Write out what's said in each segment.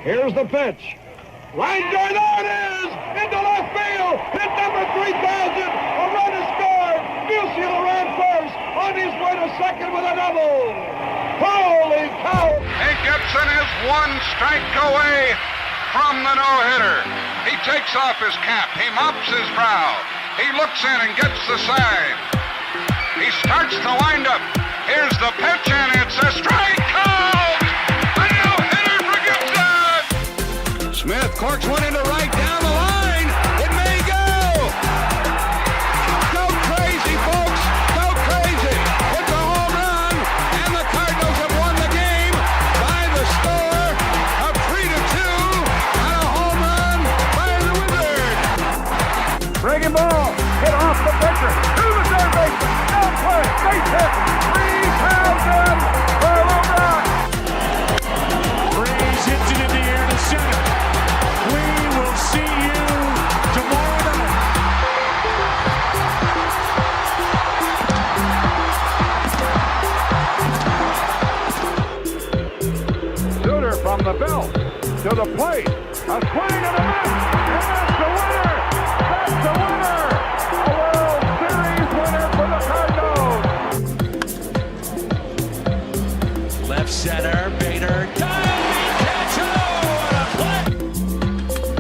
Here's the pitch. Line drive, there it is! Into left field! Hit number 3,000! A run is scored! Musiala ran first, on his way to second with a double! Holy cow! Hank Gibson is one strike away from the no-hitter. He takes off his cap. He mops his brow. He looks in and gets the sign. He starts the windup. Here's the pitch, and it's a strike called! A no-hitter for Gibson! Smith corks one into right down the line. It may go! Go crazy, folks! Go crazy! It's a home run, and the Cardinals have won the game by the score of 3-2 on a home run by the Wizards. Breaking ball, hit off the pitcher, to the third baseman, down play, base hit, 3,000 for a home run. Breeze hits it in the air to center. We will see you tomorrow night. Shooter from the belt to the plate, a swing and a miss, and that's the winner. That's the winner. A World Series winner for the Cardinals. Left center, Bader, diving catch, what a play!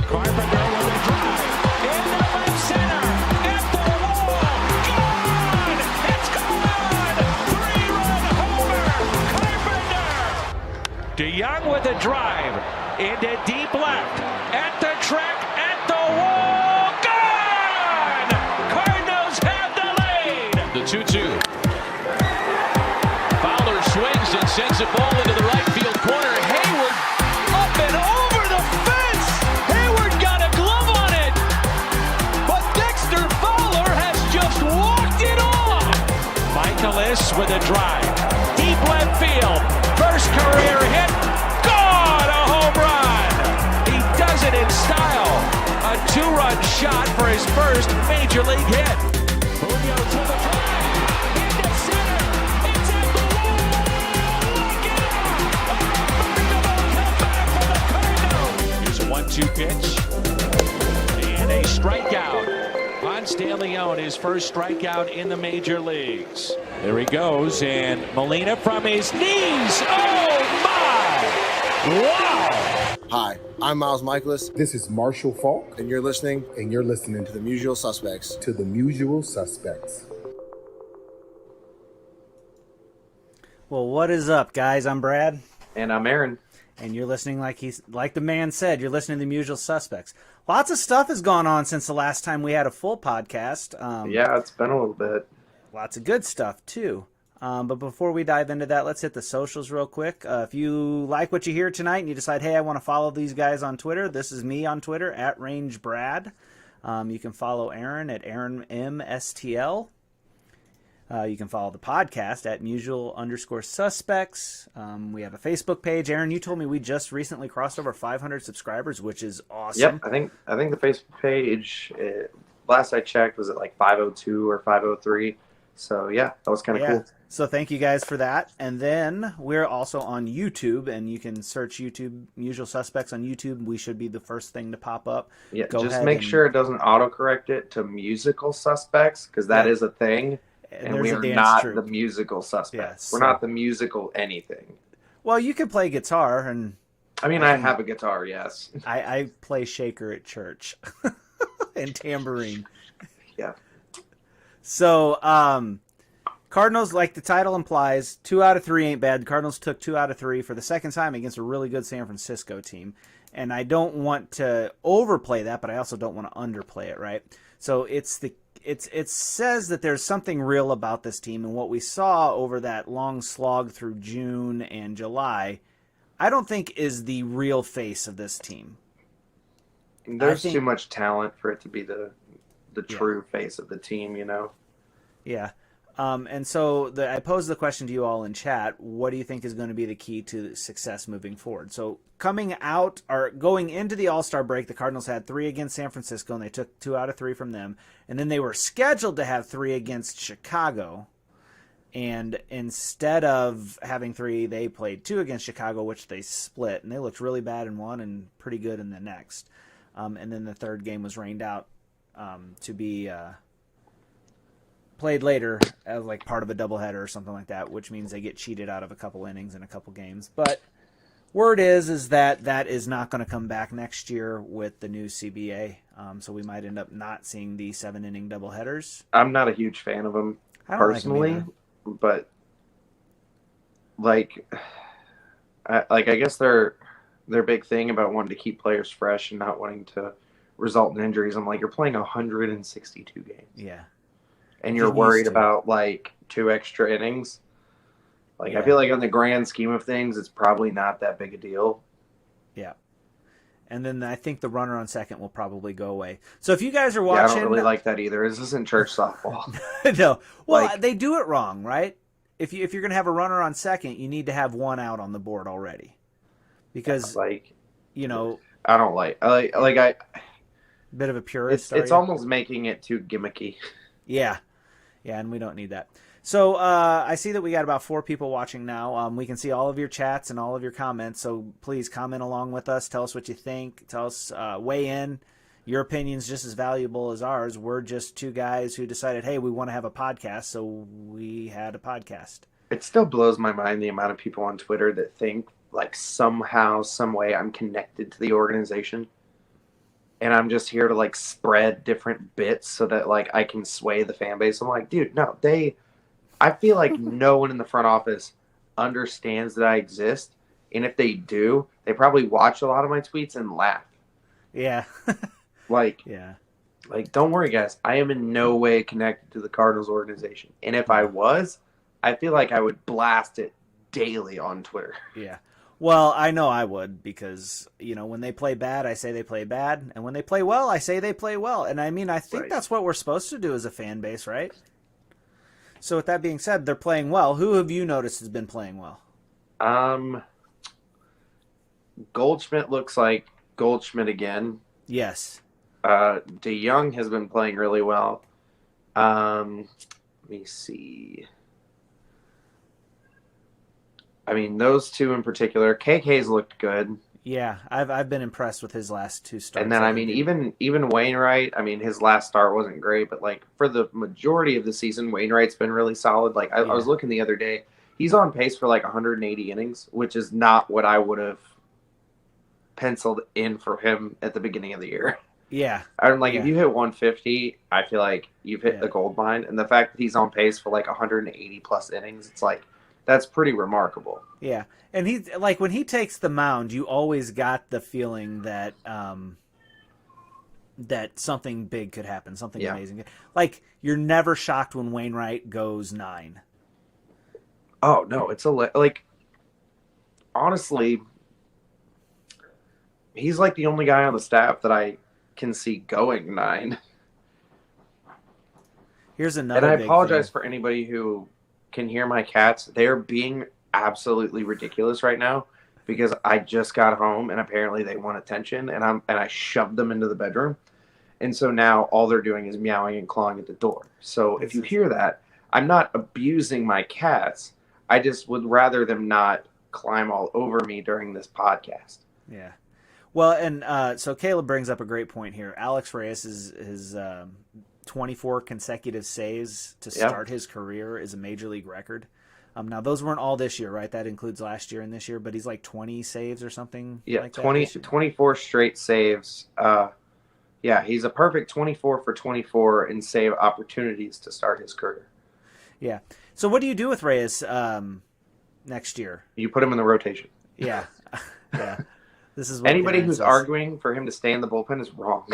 Carpenter with a drive, into left center, at the wall, gone! It's gone! Three-run homer, Carpenter! DeJong with a drive, into deep left, at the track, at the wall, gone! Cardinals have the lead! The 2-2. Fowler swings and sends the ball into the right field corner. Hayward up and over the fence. Hayward got a glove on it. But Dexter Fowler has just walked it on. Michaelis with a drive. Deep left field. First career hit. Gone! A home run. He does it in style. A two-run shot for his first major league hit. Julio to the drive. Into center. It's at the wall. Look it up. Unbelievable comeback for the Cardinals. Here's a 1-2 pitch. And a strikeout. Ponce de Leon, his first strikeout in the major leagues. There he goes, and Molina from his knees. Oh, my! Wow! Hi, I'm Miles Michaelis, This is Marshall Falk, and you're listening and you're listening to The Usual Suspects. to The Usual Suspects. Well, what is up, guys? I'm Brad, And I'm Aaron. and you're listening like the man said. You're listening to The Usual Suspects. Lots of stuff has gone on since the last time we had a full podcast. Yeah, it's been a little bit. Lots of good stuff too. But before we dive into that, let's hit the socials real quick. If you like what you hear tonight and you decide, hey, I want to follow these guys on Twitter, this is me on Twitter at RangeBrad. You can follow Aaron at AaronMSTL. You can follow the podcast at Usual_Suspects. We have a Facebook page. Aaron, you told me we just recently crossed over 500 subscribers, which is awesome. Yep, I think the Facebook page, last I checked, was at like 502 or 503. So yeah, that was kind of cool. So thank you guys for that. And then we're also on YouTube, and you can search YouTube, Usual Suspects on YouTube. We should be the first thing to pop up. Yeah, Go just ahead make and- sure it doesn't autocorrect it to musical suspects, because that is a thing. And There's we a are dance not troupe. the musical suspects. Yes. We're not the musical anything. Well, you can play guitar, and I mean, I have a guitar, yes. I play shaker at church and tambourine. Yeah. So, Cardinals, like the title implies, 2 out of 3 ain't bad. The Cardinals took 2 out of 3 for the second time against a really good San Francisco team. And I don't want to overplay that, but I also don't want to underplay it, right? So it says that there's something real about this team, and what we saw over that long slog through June and July, I don't think is the real face of this team. There's too much talent for it to be the true face of the team, you know? Yeah. And so I posed the question to you all in chat. What do you think is going to be the key to success moving forward? So going into the All-Star break, the Cardinals had 3 against San Francisco, and they took 2 out of 3 from them. And then they were scheduled to have 3 against Chicago. And instead of having 3, they played 2 against Chicago, which they split, and they looked really bad in one and pretty good in the next. And then the third game was rained out to be played later as like part of a doubleheader or something like that, which means they get cheated out of a couple innings in a couple games. But word is that that is not going to come back next year with the new CBA. So we might end up not seeing the 7-inning doubleheaders. I'm not a huge fan of them personally, but like I guess their big thing about wanting to keep players fresh and not wanting to result in injuries. I'm like, you're playing 162 games. Yeah. And you're worried about like 2 extra innings. Like, yeah. I feel like in the grand scheme of things, it's probably not that big a deal. Yeah. And then I think the runner on second will probably go away. So if you guys are watching... Yeah, I don't really like that either. This isn't church softball. No. Well, they do it wrong, right? If you're going to have a runner on second, you need to have 1 out on the board already. Because, I don't like... I bit of a purist. It's almost making it too gimmicky. Yeah. Yeah, and we don't need that. So I see that we got about 4 people watching now. We can see all of your chats and all of your comments, so please comment along with us. Tell us what you think. Tell us, weigh in. Your opinion's just as valuable as ours. We're just 2 guys who decided, hey, we want to have a podcast, so we had a podcast. It still blows my mind the amount of people on Twitter that think, like, somehow, some way I'm connected to the organization. And I'm just here to, like, spread different bits so that, like, I can sway the fan base. I'm like, dude, no, I feel like no one in the front office understands that I exist. And if they do, they probably watch a lot of my tweets and laugh. Yeah. Yeah. Like, don't worry, guys. I am in no way connected to the Cardinals organization. And if I was, I feel like I would blast it daily on Twitter. Yeah. Well, I know I would because, when they play bad, I say they play bad. And when they play well, I say they play well. And I mean, I think that's what we're supposed to do as a fan base, right? So with that being said, they're playing well. Who have you noticed has been playing well? Goldschmidt looks like Goldschmidt again. Yes. DeJong has been playing really well. Let me see. I mean, those 2 in particular. KK's looked good. Yeah, I've been impressed with his last 2 starts. And then, I mean, even Wainwright, I mean, his last start wasn't great, but, like, for the majority of the season, Wainwright's been really solid. Like, I was looking the other day. He's on pace for, like, 180 innings, which is not what I would have penciled in for him at the beginning of the year. Yeah. I'm like, if you hit 150, I feel like you've hit the gold mine. And the fact that he's on pace for, like, 180-plus innings, it's like, that's pretty remarkable. Yeah. And he, like, when he takes the mound, you always got the feeling that that something big could happen, something amazing. Like, you're never shocked when Wainwright goes 9. Oh, no, it's like, honestly, he's like the only guy on the staff that I can see going 9. Here's another And I apologize for anybody who can hear my cats. They're being absolutely ridiculous right now because I just got home and apparently they want attention and I shoved them into the bedroom. And so now all they're doing is meowing and clawing at the door. So if you hear that, I'm not abusing my cats. I just would rather them not climb all over me during this podcast. Yeah. Well, and so Caleb brings up a great point here. Alex Reyes is 24 consecutive saves to start his career is a major league record. Now, those weren't all this year, right? That includes last year and this year, but he's like 20 saves or something. Yeah, like 24 straight saves. He's a perfect 24 for 24 in save opportunities to start his career. Yeah. So what do you do with Reyes next year? You put him in the rotation. Yeah. Yeah. This is what anybody who's arguing for him to stay in the bullpen is wrong.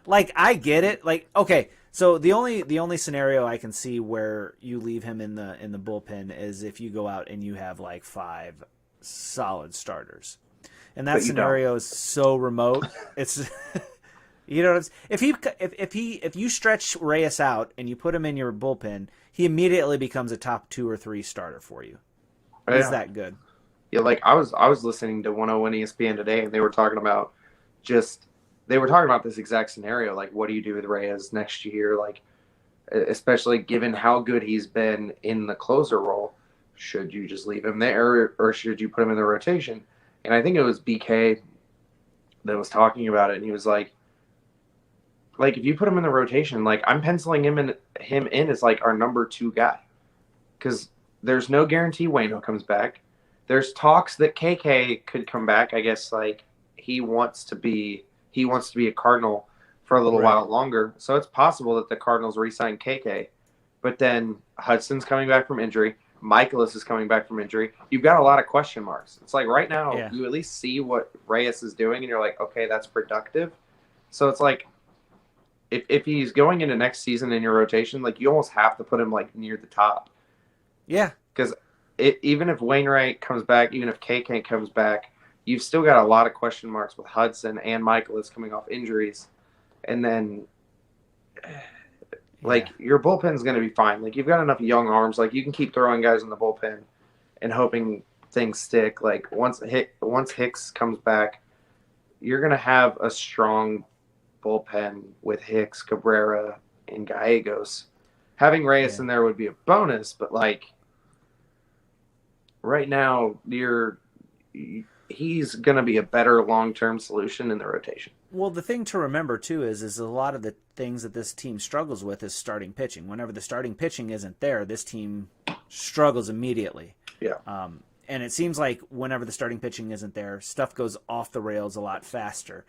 Like, I get it. Like, okay, so the only scenario I can see where you leave him in the bullpen is if you go out and you have like 5 solid starters, and that scenario is so remote. It's if you stretch Reyes out and you put him in your bullpen, he immediately becomes a top 2 or 3 starter for you. He's that good. Yeah, like I was listening to 101 ESPN today, and they were talking about this exact scenario. Like, what do you do with Reyes next year? Like, especially given how good he's been in the closer role. Should you just leave him there, or should you put him in the rotation? And I think it was BK that was talking about it, and he was like, if you put him in the rotation, like I'm penciling him in as like our number 2 guy, because there's no guarantee Waino comes back. There's talks that KK could come back. I guess like he wants to be a Cardinal for a little while longer, so it's possible that the Cardinals re-sign KK. But then Hudson's coming back from injury. Michaelis is coming back from injury. You've got a lot of question marks. It's like right now you at least see what Reyes is doing, and you're like, okay, that's productive. So it's like if he's going into next season in your rotation, like you almost have to put him like near the top. Yeah. Because even if Wainwright comes back, even if KK comes back, you've still got a lot of question marks with Hudson and Michaelis coming off injuries. And then like your bullpen's going to be fine. Like you've got enough young arms. Like you can keep throwing guys in the bullpen and hoping things stick. Like once Hicks comes back, you're going to have a strong bullpen with Hicks, Cabrera, and Gallegos. Having Reyes in there would be a bonus, but like right now, he's going to be a better long-term solution in the rotation. Well, the thing to remember too is a lot of the things that this team struggles with is starting pitching. Whenever the starting pitching isn't there, this team struggles immediately. Yeah. And it seems like whenever the starting pitching isn't there, stuff goes off the rails a lot faster.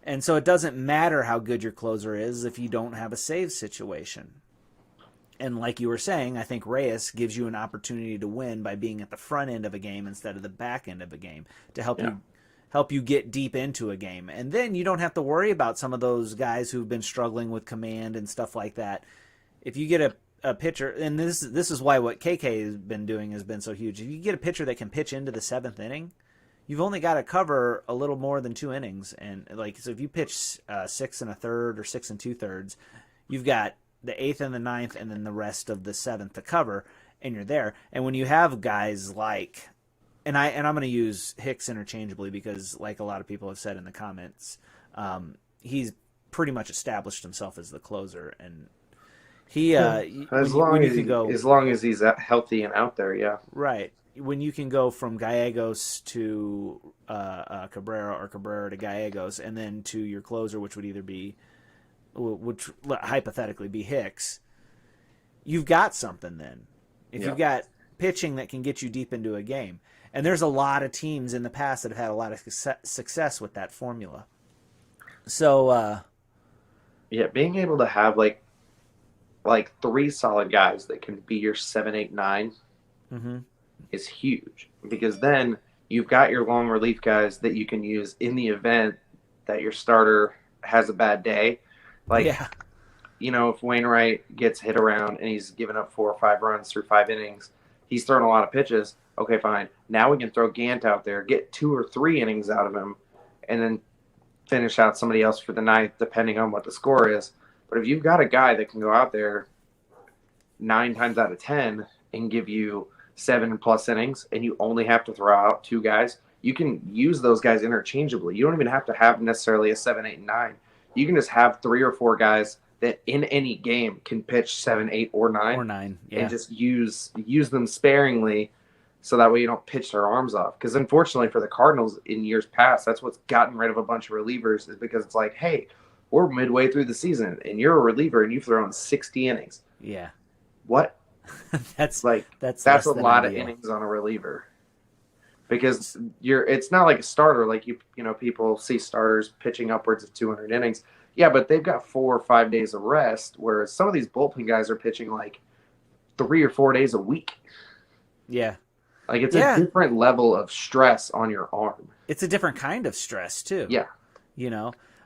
And so it doesn't matter how good your closer is if you don't have a save situation. And like you were saying, I think Reyes gives you an opportunity to win by being at the front end of a game instead of the back end of a game to help you get deep into a game. And then you don't have to worry about some of those guys who've been struggling with command and stuff like that. If you get a pitcher, and this is why what KK has been doing has been so huge. If you get a pitcher that can pitch into the 7th inning, you've only got to cover a little more than 2 innings. And like, so if you pitch 6 1/3 or 6 2/3, you've got the 8th and the 9th and then the rest of the 7th to cover, and you're there. And when you have guys like, and I'm going to use Hicks interchangeably because like a lot of people have said in the comments, he's pretty much established himself as the closer, and he as long as he's healthy and out there, yeah. Right. When you can go from Gallegos to Cabrera or Cabrera to Gallegos and then to your closer, which would hypothetically be Hicks, you've got something then. If you've got pitching that can get you deep into a game. And there's a lot of teams in the past that have had a lot of success with that formula. So, being able to have like 3 solid guys that can be your 7, 8, 9 is huge, because then you've got your long relief guys that you can use in the event that your starter has a bad day. If Wainwright gets hit around and he's given up 4 or 5 runs through 5 innings, he's thrown a lot of pitches. Okay, fine. Now we can throw Gant out there, get 2 or 3 innings out of him, and then finish out somebody else for the 9th, depending on what the score is. But if you've got a guy that can go out there 9 times out of 10 and give you 7+ innings, and you only have to throw out 2 guys, you can use those guys interchangeably. You don't even have to have necessarily a 7, 8, 9. You can just have 3 or 4 guys that in any game can pitch 7, 8, or 9. And just use them sparingly, so that way you don't pitch their arms off. Because unfortunately for the Cardinals in years past, that's what's gotten rid of a bunch of relievers, is because it's like, hey, we're midway through the season and you're a reliever and you've thrown 60 innings. Yeah. What? that's a lot of innings on a reliever. Because it's not like a starter. Like people see starters pitching upwards of 200 innings. Yeah, but they've got 4 or 5 days of rest, whereas some of these bullpen guys are pitching like 3 or 4 days a week. Yeah. Like it's a different level of stress on your arm. It's a different kind of stress too. Yeah.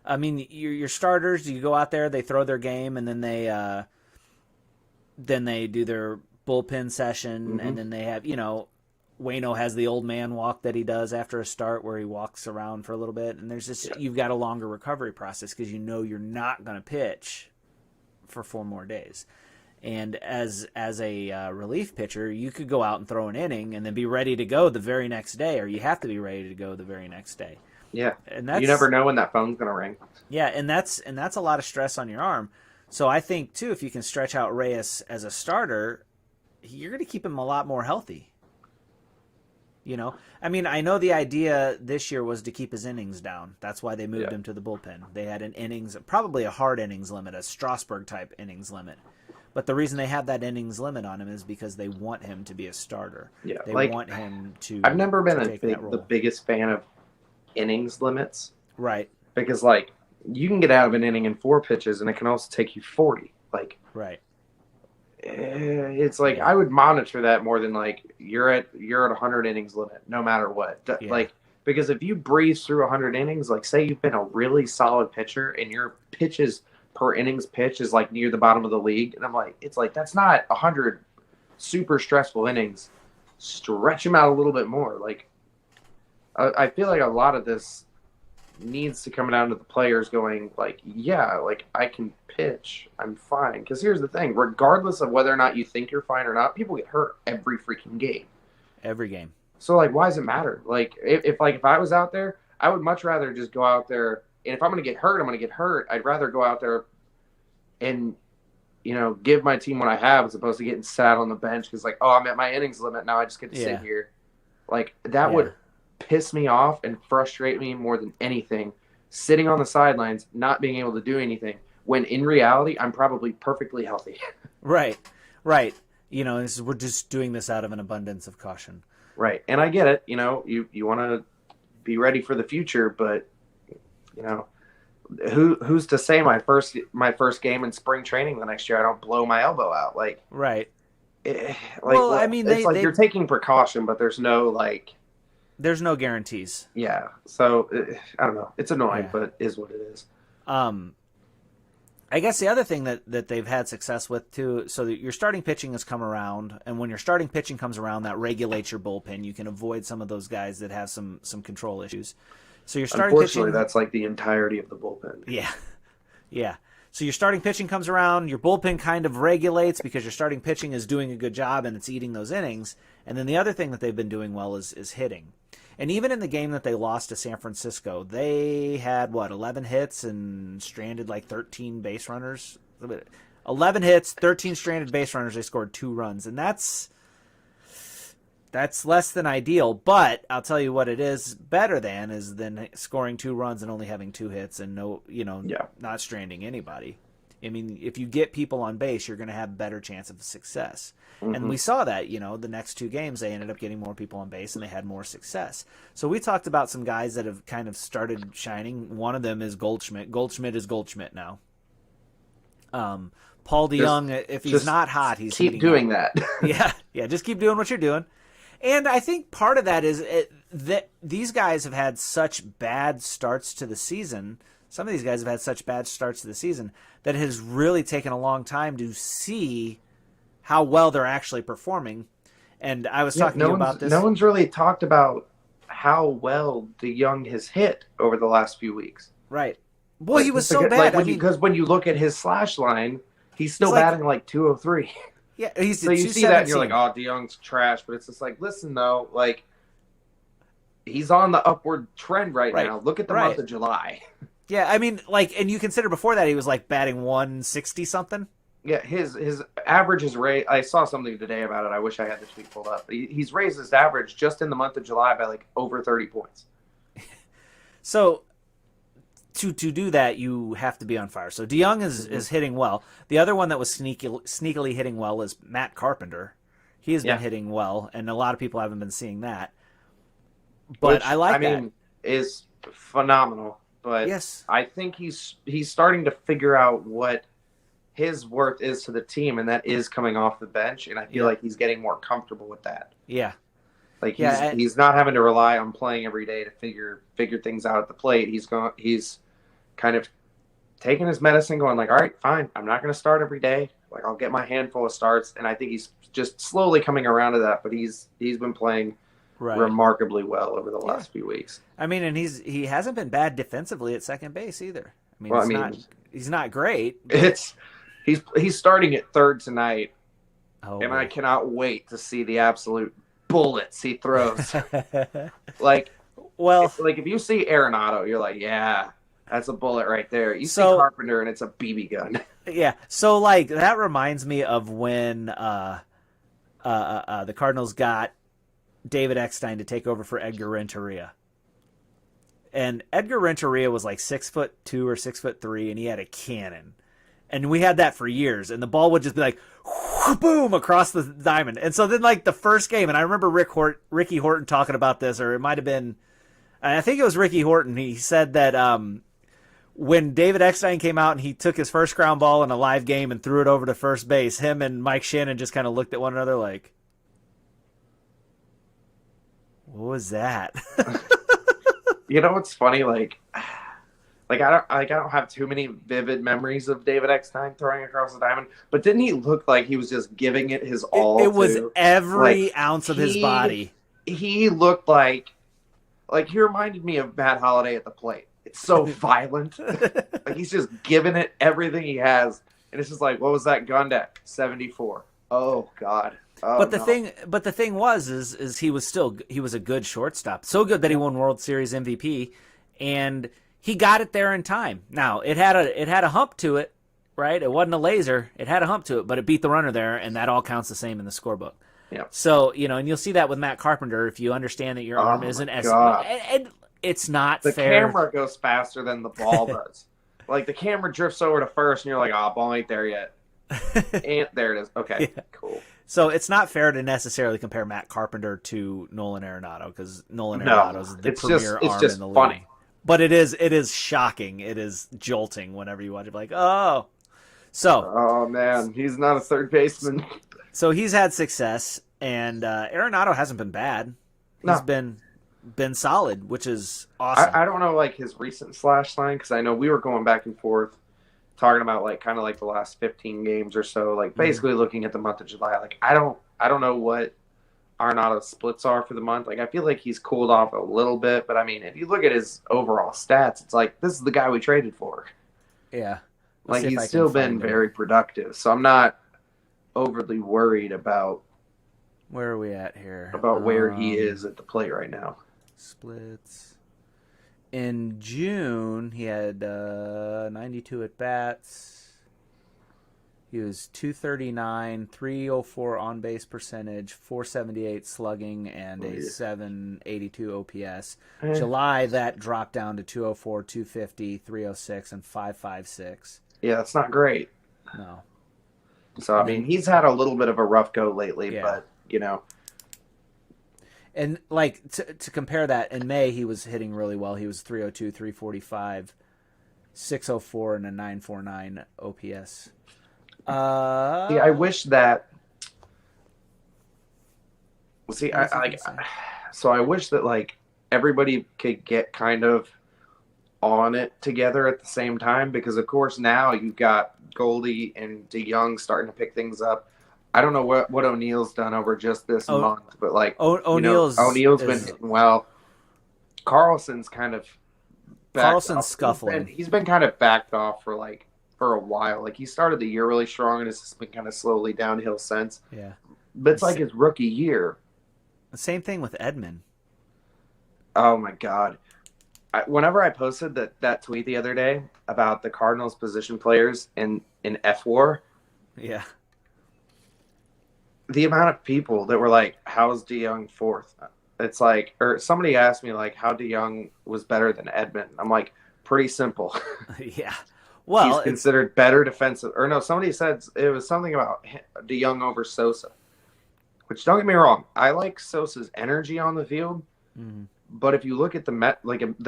I mean, your starters, you go out there, they throw their game, and then they do their bullpen session, and then they have, Waino has the old man walk that he does after a start where he walks around for a little bit, and there's just you've got a longer recovery process because you're not going to pitch for 4 more days. And as a relief pitcher, you could go out and throw an inning and then be ready to go the very next day, or you have to be ready to go the very next day. Yeah, and you never know when that phone's going to ring. Yeah, and that's a lot of stress on your arm. So I think too, if you can stretch out Reyes as a starter, you're going to keep him a lot more healthy. You know, I mean, I know the idea this year was to keep his innings down. That's why they moved him to the bullpen. They had an innings, probably a hard innings limit, a Strasburg type innings limit. But the reason they have that innings limit on him is because they want him to be a starter. Yeah, they want him to. I've never been the biggest fan of innings limits. Right. Because like you can get out of an inning in 4 pitches, and it can also take you 40. Like right. It's like I would monitor that more than like you're at 100 innings limit no matter what. Like because if you breeze through 100 innings, like say you've been a really solid pitcher and your pitches per innings pitch is like near the bottom of the league, and I'm like, it's like that's not 100 super stressful innings. Stretch them out a little bit more. Like I feel like a lot of this needs to come down to the players going like, yeah, like I can pitch, I'm fine. Because here's the thing, regardless of whether or not you think you're fine or not, people get hurt every freaking game. Every game. So like, why does it matter? Like if I was out there, I would much rather just go out there, and if I'm going to get hurt, I'm going to get hurt. I'd rather go out there and, you know, give my team what I have as opposed to getting sat on the bench because like, oh, I'm at my innings limit now, I just get to sit here. Like that would piss me off and frustrate me more than anything, sitting on the sidelines not being able to do anything when in reality I'm probably perfectly healthy. Right You know, we're just doing this out of an abundance of caution. Right. And I get it, you know, you want to be ready for the future, but you know, who's to say my first game in spring training the next year I don't blow my elbow out? Like right. I mean, it's like you're taking precaution, but there's no guarantees. Yeah. So I don't know. It's annoying, but it is what it is. I guess the other thing that they've had success with too, so that your starting pitching has come around, and when your starting pitching comes around, that regulates your bullpen. You can avoid some of those guys that have some control issues. So your starting Unfortunately, pitching, that's like the entirety of the bullpen. Yeah. So your starting pitching comes around, your bullpen kind of regulates because your starting pitching is doing a good job and it's eating those innings. And then the other thing that they've been doing well is hitting. And even in the game that they lost to San Francisco, they had, 11 hits and stranded like 13 base runners? 11 hits, 13 stranded base runners, they scored 2 runs. And that's less than ideal, but I'll tell you what it is better than scoring 2 runs and only having 2 hits and not stranding anybody. I mean, if you get people on base, you're going to have a better chance of success. Mm-hmm. And we saw that, the next 2 games, they ended up getting more people on base and they had more success. So we talked about some guys that have kind of started shining. One of them is Goldschmidt. Goldschmidt is Goldschmidt now. Paul DeJong, if he's not hot, he's keep doing that. Yeah, just keep doing what you're doing. And I think part of that is that these guys have had such bad starts to the season. Some of these guys have had such bad starts to the season that it has really taken a long time to see how well they're actually performing. And I was talking to you about this. No one's really talked about how well DeJong has hit over the last few weeks. Right. Boy, he was so bad. Because when you look at his slash line, he's still batting like 203. Yeah, so you see that and you're like, oh, DeJong's trash. But it's just like, listen, though, like, he's on the upward trend right now. Look at the month of July. Yeah, I mean, like, and you consider before that he was like batting 160 something. Yeah, his average is raised. I saw something today about it. I wish I had the tweet pulled up. He's raised his average just in the month of July by like over 30 points. So to do that, you have to be on fire. So DeJong is hitting well. The other one that was sneakily hitting well is Matt Carpenter. He has been hitting well, and a lot of people haven't been seeing that. But which, I like that. Is phenomenal. But yes. I think he's starting to figure out what his worth is to the team, and that is coming off the bench. And I feel like he's getting more comfortable with that. Yeah. Like he's not having to rely on playing every day to figure things out at the plate. He's kind of taking his medicine, going like, all right, fine. I'm not going to start every day. Like I'll get my handful of starts, and I think he's just slowly coming around to that. But he's been playing remarkably well over the last few weeks. I mean, and he hasn't been bad defensively at second base either. I mean, he's not great. But... He's starting at third tonight, and I cannot wait to see the absolute bullets he throws. Like if you see Arenado, you're like, yeah, that's a bullet right there. You see Carpenter, and it's a BB gun. Yeah. So like that reminds me of when the Cardinals got David Eckstein to take over for Edgar Renteria. And Edgar Renteria was like 6'2" or 6'3", and he had a cannon. And we had that for years, and the ball would just be like, boom, across the diamond. And so then, like, the first game, and I remember Ricky Horton talking about this, or it might have been, I think it was Ricky Horton. He said that when David Eckstein came out and he took his first ground ball in a live game and threw it over to first base, him and Mike Shannon just kind of looked at one another like, what was that? You know what's funny? Like I don't have too many vivid memories of David Eckstein throwing across the diamond, but didn't he look like he was just giving it his all? It was every ounce of his body. He looked like he reminded me of Matt Holliday at the plate. It's so violent. Like he's just giving it everything he has, and it's just like, what was that gun at? 74. Oh God. Oh, but the thing was he was a good shortstop, so good that he won World Series MVP, and he got it there in time. Now it had a hump to it, right? It wasn't a laser. It had a hump to it, but it beat the runner there, and that all counts the same in the scorebook. Yeah. So and you'll see that with Matt Carpenter if you understand that your arm isn't as and it's not the fair. camera goes faster than the ball does. Like the camera drifts over to first, and you're like, "Oh, ball ain't there yet." And there it is. Okay, yeah. Cool. So it's not fair to necessarily compare Matt Carpenter to Nolan Arenado because Nolan Arenado is the premier arm in the league. Funny. But it is shocking. It is jolting whenever you watch it. Like, oh. So. Oh, man. He's not a third baseman. So he's had success, and Arenado hasn't been bad. He's been solid, which is awesome. I don't know, like, his recent slash line, because I know we were going back and forth talking about, like, kind of like the last 15 games or so, like, basically looking at the month of July. Like, I don't know what Arenado's splits are for the month. Like, I feel like he's cooled off a little bit, but I mean, if you look at his overall stats, it's like this is the guy we traded for. Yeah, like he's still been very productive, so I'm not overly worried about where are we at here. About where he is at the plate right now. Splits in June, he had 92 at bats. He was 239, 304 on base percentage, 478 slugging, and a 782 OPS. July, that dropped down to 204, 250, 306, and 556. Yeah, that's not great. No. So, I mean, he's had a little bit of a rough go lately, but, And, like, to compare that, in May, he was hitting really well. He was 302, 345, 604, and a 949 OPS. I wish that. See, I wish that like everybody could get kind of on it together at the same time, because of course now you've got Goldie and DeJong starting to pick things up. I don't know what O'Neill's done over just this month, but like O'Neill's been hitting well. Carlson's kind of scuffling. He's been kind of backed off for a while. Like he started the year really strong and it's just been kind of slowly downhill since. Yeah. But it's like his rookie year. The same thing with Edman. Oh my God. Whenever I posted that tweet the other day about the Cardinals position players in F-War. Yeah. The amount of people that were like, how's DeJong fourth? It's like, or somebody asked me like how DeJong was better than Edman. I'm like, pretty simple. Yeah. Well, he's considered better defensive. Or no, somebody said it was something about DeJong over Sosa. Which, don't get me wrong, I like Sosa's energy on the field. Mm-hmm. But if you look at the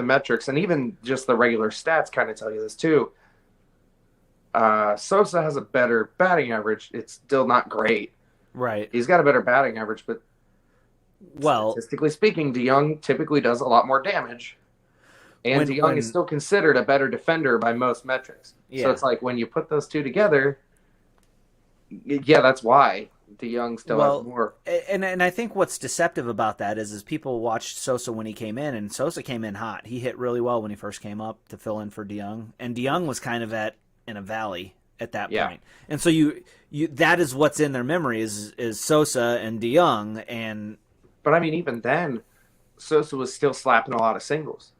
metrics and even just the regular stats, kind of tell you this too. Sosa has a better batting average. It's still not great. Right. He's got a better batting average, but statistically speaking, DeJong typically does a lot more damage. And DeJong is still considered a better defender by most metrics. Yeah. So it's like when you put those two together, yeah, that's why DeJong still has more. And I think what's deceptive about that is people watched Sosa when he came in, and Sosa came in hot. He hit really well when he first came up to fill in for DeJong, and DeJong was kind of in a valley at that point. And so you that is what's in their memory is Sosa and DeJong. But I mean, even then, Sosa was still slapping a lot of singles.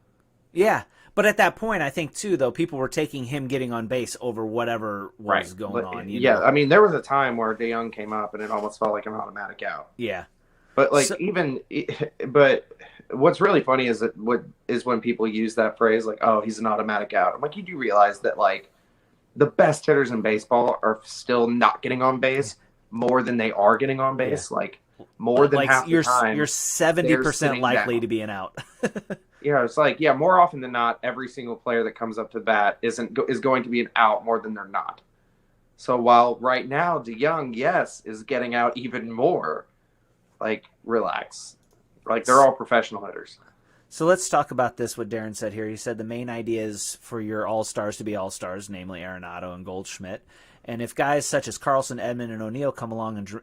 Yeah, But at that point, I think too, though, people were taking him getting on base over whatever was going on. You know? I mean, there was a time where DeJong came up and it almost felt like an automatic out. Yeah. But but what's really funny is when people use that phrase like, "Oh, he's an automatic out." I'm like, you do realize that like the best hitters in baseball are still not getting on base more than they are getting on base. Yeah. Like more than half the time. You're 70% likely to be an out. Yeah, it's like more often than not, every single player that comes up to bat is going to be an out more than they're not. So while right now DeJong, yes, is getting out even more. Like, relax. Like, they're all professional hitters. So let's talk about this, what Darren said here. He said the main idea is for your all-stars to be all-stars, namely Arenado and Goldschmidt. And if guys such as Carlson, Edman, and O'Neill come along, and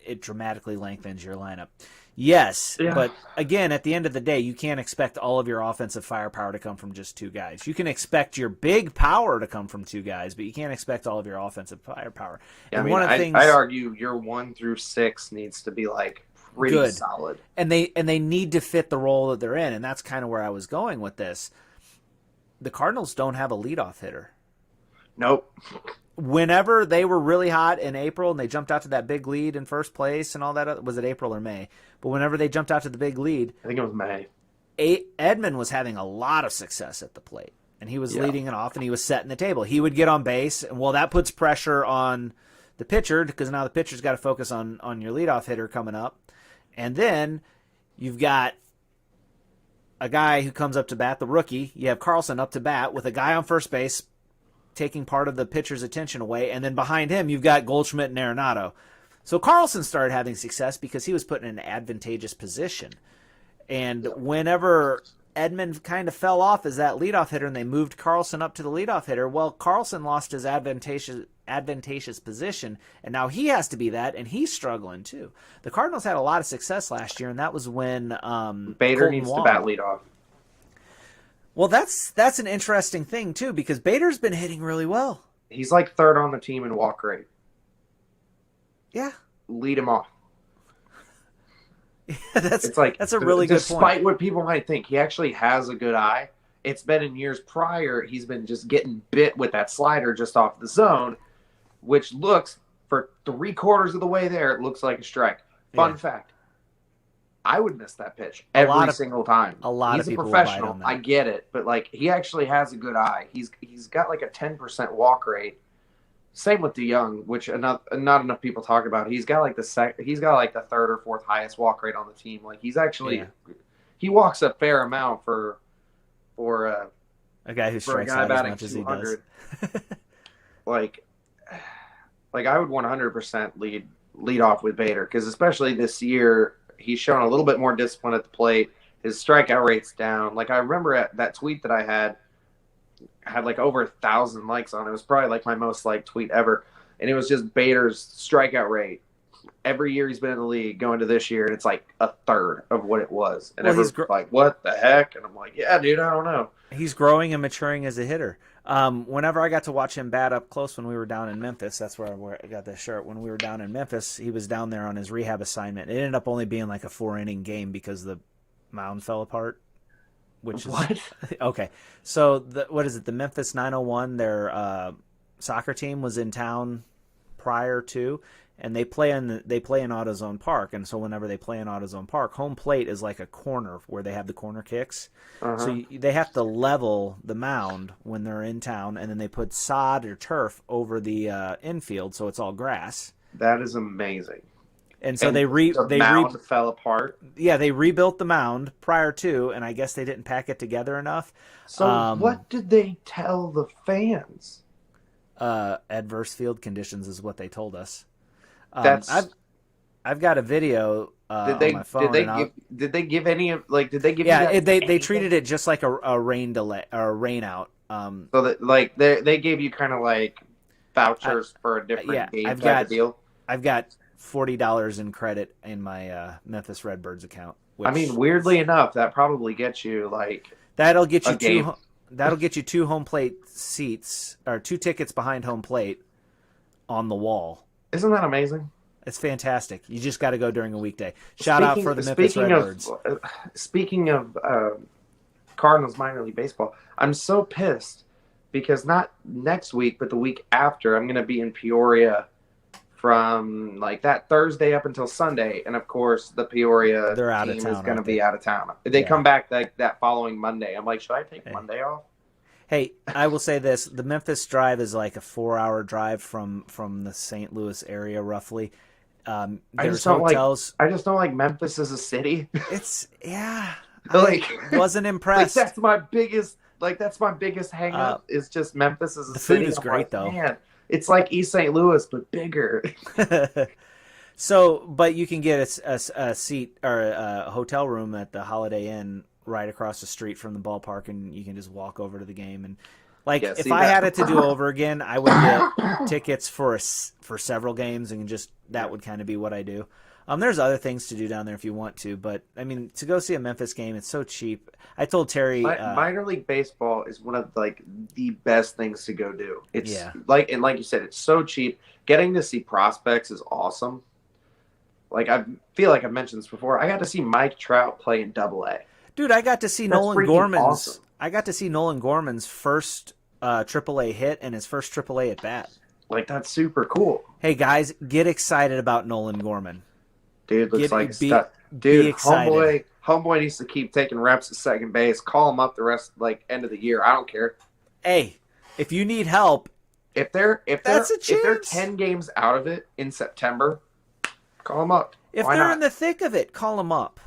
it dramatically lengthens your lineup. Yes, but again, at the end of the day, you can't expect all of your offensive firepower to come from just two guys. You can expect your big power to come from two guys, but you can't expect all of your offensive firepower. Yeah, and one of the things I argue your 1 through 6 needs to be like pretty good. Solid. And they need to fit the role that they're in, and that's kind of where I was going with this. The Cardinals don't have a leadoff hitter. Nope. Whenever they were really hot in April and they jumped out to that big lead in first place and all that, was it April or May? But whenever they jumped out to the big lead, I think it was May. Edman was having a lot of success at the plate, and he was leading it off and he was setting the table. He would get on base, and that puts pressure on the pitcher because now the pitcher's got to focus on your leadoff hitter coming up. And then you've got a guy who comes up to bat, the rookie. You have Carlson up to bat with a guy on first base taking part of the pitcher's attention away. And then behind him, you've got Goldschmidt and Arenado. So Carlson started having success because he was put in an advantageous position. And whenever Edman kind of fell off as that leadoff hitter and they moved Carlson up to the leadoff hitter, well, Carlson lost his advantageous position, and now he has to be that, and he's struggling too. The Cardinals had a lot of success last year, and that was when Bader needs to bat leadoff. Well, that's an interesting thing too, because Bader's been hitting really well. He's like third on the team in walk rate. Yeah, lead him off. that's a really good point. Despite what people might think, he actually has a good eye. It's been in years prior, he's been just getting bit with that slider just off the zone, which looks, for 3/4 of the way there, it looks like a strike. Fun fact, I would miss that pitch every single time. He's a professional. I get it, but like he actually has a good eye. He's got like a 10% walk rate. Same with DeJong, which not enough people talk about. He's got like the third or fourth highest walk rate on the team. Like he's actually he walks a fair amount for a guy who strikes out as much as he does. like I would 100% lead off with Bader, because especially this year he's shown a little bit more discipline at the plate. His strikeout rate's down. Like I remember that tweet that I had like over 1,000 likes on it. It was probably like my most liked tweet ever, and it was just Bader's strikeout rate every year he's been in the league going to this year, and it's like a third of what it was. And everyone's like, what the heck? And I'm like, yeah, dude, I don't know. He's growing and maturing as a hitter. Whenever I got to watch him bat up close when we were down in Memphis, that's where I got this shirt. When we were down in Memphis, he was down there on his rehab assignment. It ended up only being like a 4-inning game because the mound fell apart. What? Okay. So what is it? The Memphis 901, their soccer team was in town prior to, and they play in AutoZone Park. And so whenever they play in AutoZone Park, home plate is like a corner where they have the corner kicks. Uh-huh. So they have to level the mound when they're in town, and then they put sod or turf over the infield, so it's all grass. That is amazing. And so the mound fell apart. Yeah, they rebuilt the mound prior to, and I guess they didn't pack it together enough. So what did they tell the fans? Adverse field conditions is what they told us. I've got a video on my phone. Did they give any of Did they give? Yeah, they treated it just like a rain delay or a rain out. So that they gave you kind of like vouchers for a different game type of deal. I've got $40 in credit in my Memphis Redbirds account. I mean, weirdly enough, that probably gets you that'll get you two home plate seats or 2 tickets behind home plate on the wall. Isn't that amazing? It's fantastic. You just got to go during a weekday. Shout out for the Memphis Redbirds. Speaking of Cardinals minor league baseball. I'm so pissed because not next week, but the week after, I'm going to be in Peoria from like that Thursday up until Sunday, and of course the Peoria They're out of team town, is going to aren't be they? out of town. They Yeah. come back like that following Monday. I'm like, should I take Monday off? Hey, I will say this: the Memphis drive is like a 4-hour drive from the St. Louis area, roughly. I There's just don't hotels. I just don't like Memphis as a city. It's I Like- wasn't Like impressed. that's my biggest hang up is just Memphis as a the city. food is I'm great, like, though. Man, it's like East St. Louis but bigger. So, but you can get a seat or a hotel room at the Holiday Inn right across the street from the ballpark, and you can just walk over to the game. And like, Yeah, if see, I that- had it to do over again, I would get tickets for several games, and just that would kind of be what I do. There's other things to do down there if you want to, but I mean, to go see a Memphis game, it's so cheap. I told Terry, Minor league baseball is one of like the best things to go do. It's Yeah. like you said, it's so cheap. Getting to see prospects is awesome. Like I feel like I've mentioned this before. I got to see Mike Trout play in Double-A. dude, I got to see That's Nolan freaking Gorman's. awesome. I got to see Nolan Gorman's first AAA hit and his first AAA at bat. Like that's super cool. Hey guys, get excited about Nolan Gorman. Dude looks Get- like be- stuff. be Dude, excited. homeboy needs to keep taking reps at second base. Call him up the rest end of the year. I don't care. Hey, if you need help, If they're That's a if they're chance. 10 games out of it in September, call them up. if Why they're not? in the thick of it, call them up.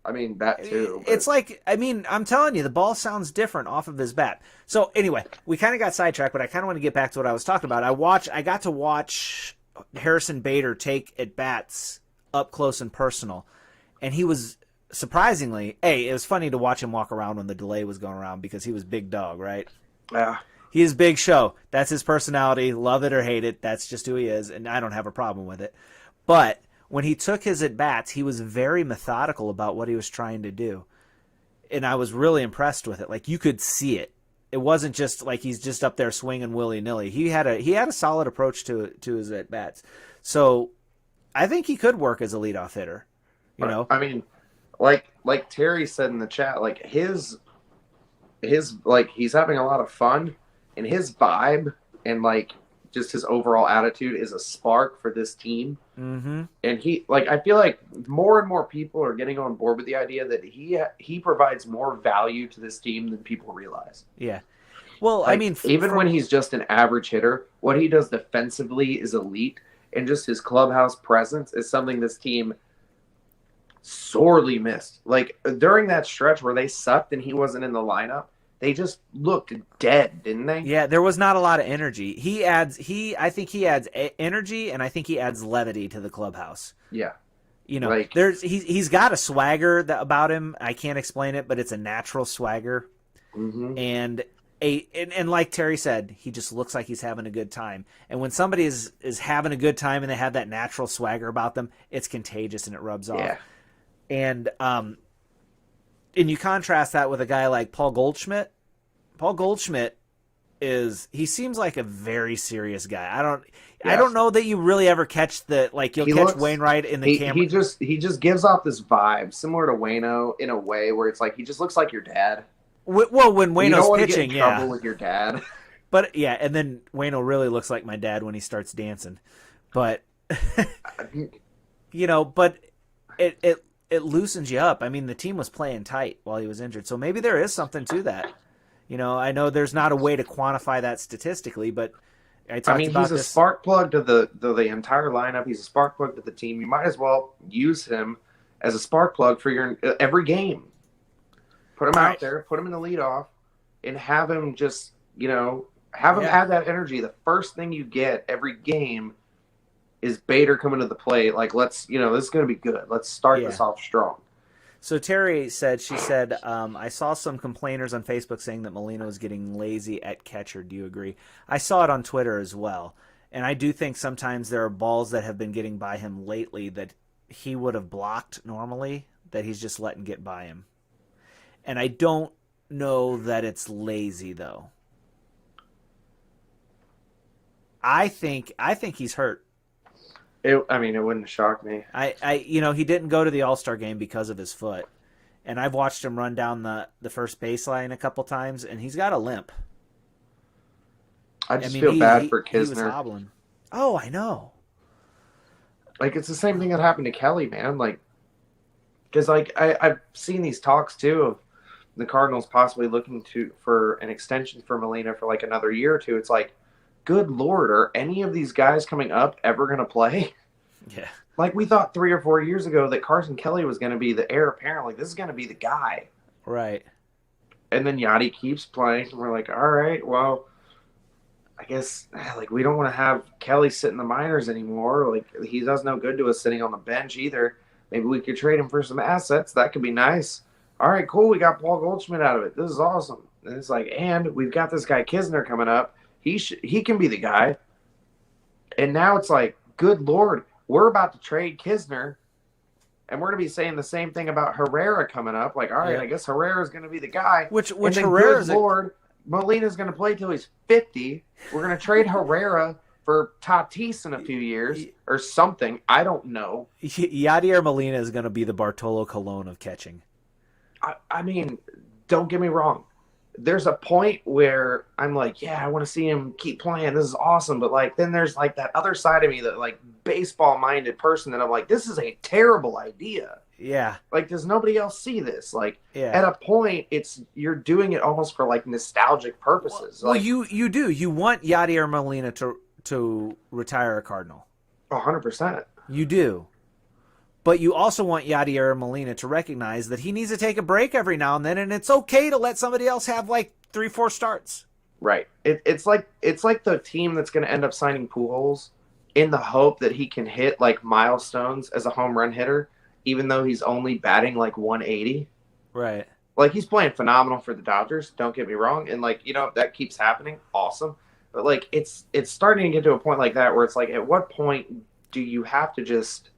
I mean that too. but- It's like, I mean, I'm telling you, the ball sounds different off of his bat. So anyway, we kind of got sidetracked, but I kind of want to get back to what I was talking about. I got to watch Harrison Bader take at bats up close and personal, and he was surprisingly, it was funny to watch him walk around when the delay was going around because he was big dog, right? yeah. He is big show. That's his personality. Love it or hate it. That's just who he is, and I don't have a problem with it. But when he took his at-bats, he was very methodical about what he was trying to do. And I was really impressed with it. Like, you could see it. It wasn't just like he's just up there swinging willy-nilly. He had a solid approach to his at-bats. So I think he could work as a leadoff hitter. You know? I mean, like Terry said in the chat, like his like he's having a lot of fun, and his vibe and like just his overall attitude is a spark for this team. Mm-hmm. And he like I feel like more and more people are getting on board with the idea that he provides more value to this team than people realize. Yeah. Well, Like, I mean, even when he's just an average hitter, what he does defensively is elite, and just his clubhouse presence is something this team sorely missed. Like during that stretch where they sucked and he wasn't in the lineup, they just looked dead, didn't they? Yeah, there was not a lot of energy. I think he adds energy, and I think he adds levity to the clubhouse. Yeah. You know, Like- he's got a swagger about him. I can't explain it, but it's a natural swagger. Mm-hmm. And and like Terry said, he just looks like he's having a good time. And when somebody is having a good time and they have that natural swagger about them, it's contagious and it rubs off. Yeah. And you contrast that with a guy like Paul Goldschmidt. Paul Goldschmidt he seems like a very serious guy. I don't know that you really ever catch you'll He catch looks- Wainwright in the camera. He just gives off this vibe similar to Waino in a way where it's like he just looks like your dad. Well, when You don't Waino's want to pitching, get in trouble yeah. with your dad. But yeah, and then Waino really looks like my dad when he starts dancing. But but it loosens you up. I mean, the team was playing tight while he was injured, so maybe there is something to that. I know there's not a way to quantify that statistically, but I talked about he's a this. spark plug to the entire lineup. He's a spark plug to the team. You might as well use him as a spark plug for your every game. Put him Right. out there, put him in the leadoff, and have him just have him have that energy. The first thing you get every game is Bader coming to the plate. Like this is going to be good. Let's start this off strong. So Terry said, I saw some complainers on Facebook saying that Molina was getting lazy at catcher. Do you agree? I saw it on Twitter as well. And I do think sometimes there are balls that have been getting by him lately that he would have blocked normally that he's just letting get by him. And I don't know that it's lazy, though. I think he's hurt. It wouldn't shock me. He didn't go to the All-Star game because of his foot. and I've watched him run down the first baseline a couple times, and he's got a limp. I just feel bad for He was Kisner. hobbling. Oh, I know. Like, it's the same thing that happened to Kelly, man. Like, because like I've seen these talks too of the Cardinals possibly looking for an extension for Molina for like another year or two. It's like, good Lord, are any of these guys coming up ever going to play? Yeah. Like, we thought 3 or 4 years ago that Carson Kelly was going to be the heir apparent. Like, this is going to be the guy. Right. And then Yachty keeps playing, and we're like, all right, well, I guess, like, we don't want to have Kelly sit in the minors anymore. Like, he does no good to us sitting on the bench either. Maybe we could trade him for some assets. That could be nice. All right, cool. We got Paul Goldschmidt out of it. This is awesome. And it's like, and we've got this guy Kisner coming up. He can be the guy. And now it's like, good Lord, we're about to trade Kisner, and we're going to be saying the same thing about Herrera coming up. Like, all right, Yeah. I guess Herrera's going to be the guy. Which and then, Herrera's good Lord, Molina's going to play till he's 50. We're going to trade Herrera for Tatis in a few years or something. I don't know. Yadier Molina is going to be the Bartolo Colon of catching. I mean, don't get me wrong. There's a point where I'm like, yeah, I want to see him keep playing. This is awesome. But, like, then there's, like, that other side of me, that, like, baseball-minded person that I'm like, this is a terrible idea. Yeah. Like, does nobody else see this? Like, Yeah. at a point, you're doing it almost for, like, nostalgic purposes. Well, like, you do. You want Yadier Molina to retire a Cardinal. 100%. You do. But you also want Yadier Molina to recognize that he needs to take a break every now and then, and it's okay to let somebody else have like 3-4 starts. Right. It's like the team that's going to end up signing Pujols in the hope that he can hit like milestones as a home run hitter, even though he's only batting like 180. Right. Like, he's playing phenomenal for the Dodgers. Don't get me wrong. And, like, you know, if that keeps happening, awesome. But, like, it's starting to get to a point like that where it's like, at what point do you have to just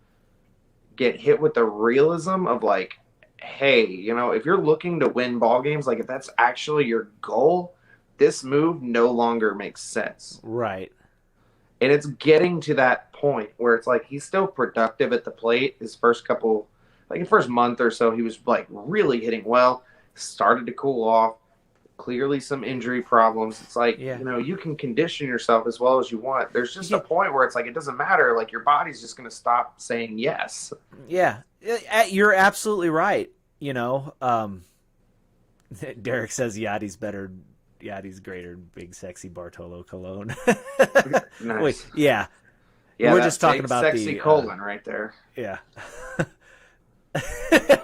get hit with the realism of, like, hey, you know, if you're looking to win ball games, like, if that's actually your goal, this move no longer makes sense. Right. And it's getting to that point where it's like, he's still productive at the plate. His first couple, like the first month or so, he was like really hitting well, started to cool off, clearly some injury problems. It's like, Yeah. you know, you can condition yourself as well as you want. There's just a point where it's like, it doesn't matter. Like, your body's just going to stop saying yes. Yeah. You're absolutely right. You know, Derek says Yachty's better. Yachty's greater than big, sexy Bartolo Colon. Nice. Wait, yeah. Yeah, We're that just talking big, about sexy the colon right there. Yeah.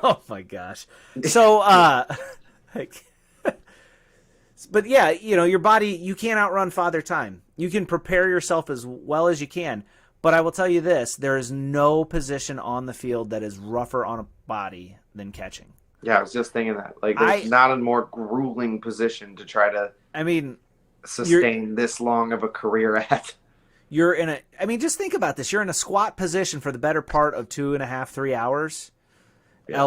Oh my gosh. So, like, but yeah, you know, your body, you can't outrun Father Time. You can prepare yourself as well as you can. But I will tell you this, there is no position on the field that is rougher on a body than catching. Yeah, I was just thinking that. Like, there's not a more grueling position to try to sustain this long of a career at. You're in a, I mean, just think about this. You're in a squat position for the better part of 2.5, 3 hours. Yeah.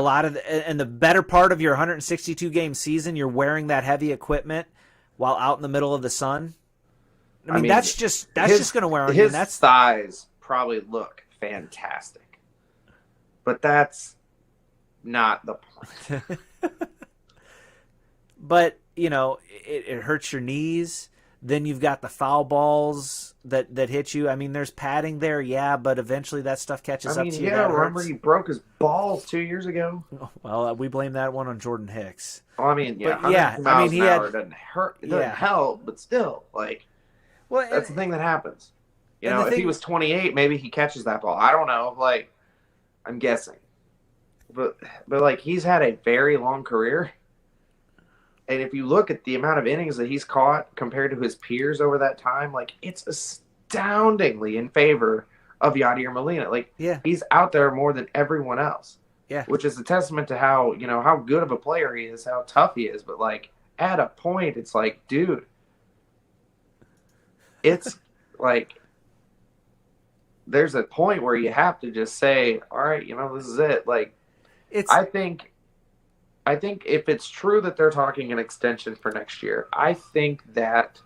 And the better part of your 162 game season, you're wearing that heavy equipment while out in the middle of the sun. I mean that's just going to wear on you. His thighs probably look fantastic, but that's not the point. But, you know, it hurts your knees. Then you've got the foul balls that hit you. I mean, there's padding there, yeah, but eventually that stuff catches up to you. Yeah, remember he broke his balls 2 years ago? Well, we blame that one on Jordan Hicks. Well, I mean, yeah, but, yeah, miles I mean, he an hour had, doesn't hurt. It doesn't help, but still, like, well, that's the thing that happens. You know, if he was 28, maybe he catches that ball. I don't know. Like, I'm guessing. But like, he's had a very long career. And if you look at the amount of innings that he's caught compared to his peers over that time, like, it's astoundingly in favor of Yadier Molina. Like, he's out there more than everyone else. Yeah. Which is a testament to how, you know, how good of a player he is, how tough he is. But, like, at a point, it's like, dude, it's like, there's a point where you have to just say, all right, you know, this is it. Like, I think if it's true that they're talking an extension for next year, I think that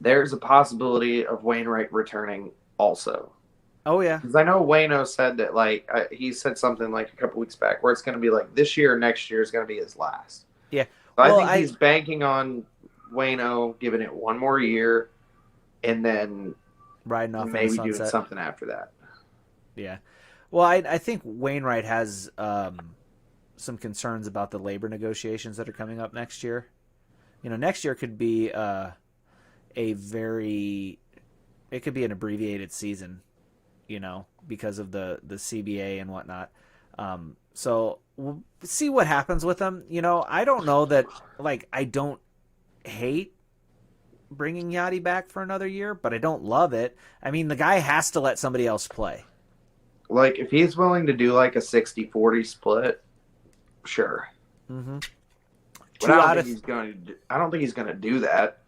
there's a possibility of Wainwright returning also. Oh yeah. Because I know Wayno said that, like, he said something like a couple weeks back where it's going to be like this year or next year is going to be his last. Yeah. So Well, I think he's banking on Wayno giving it one more year and then riding off maybe in the doing sunset. something after that. Yeah. Well, I think Wainwright has some concerns about the labor negotiations that are coming up next year. Next year could be it could be an abbreviated season, because of the CBA and whatnot. So we'll see what happens with them. I don't know that, like, I don't hate bringing Yachty back for another year, but I don't love it. I mean, the guy has to let somebody else play. Like, if he's willing to do like a 60-40 split, sure. Mm-hmm. But I don't think he's going to do that.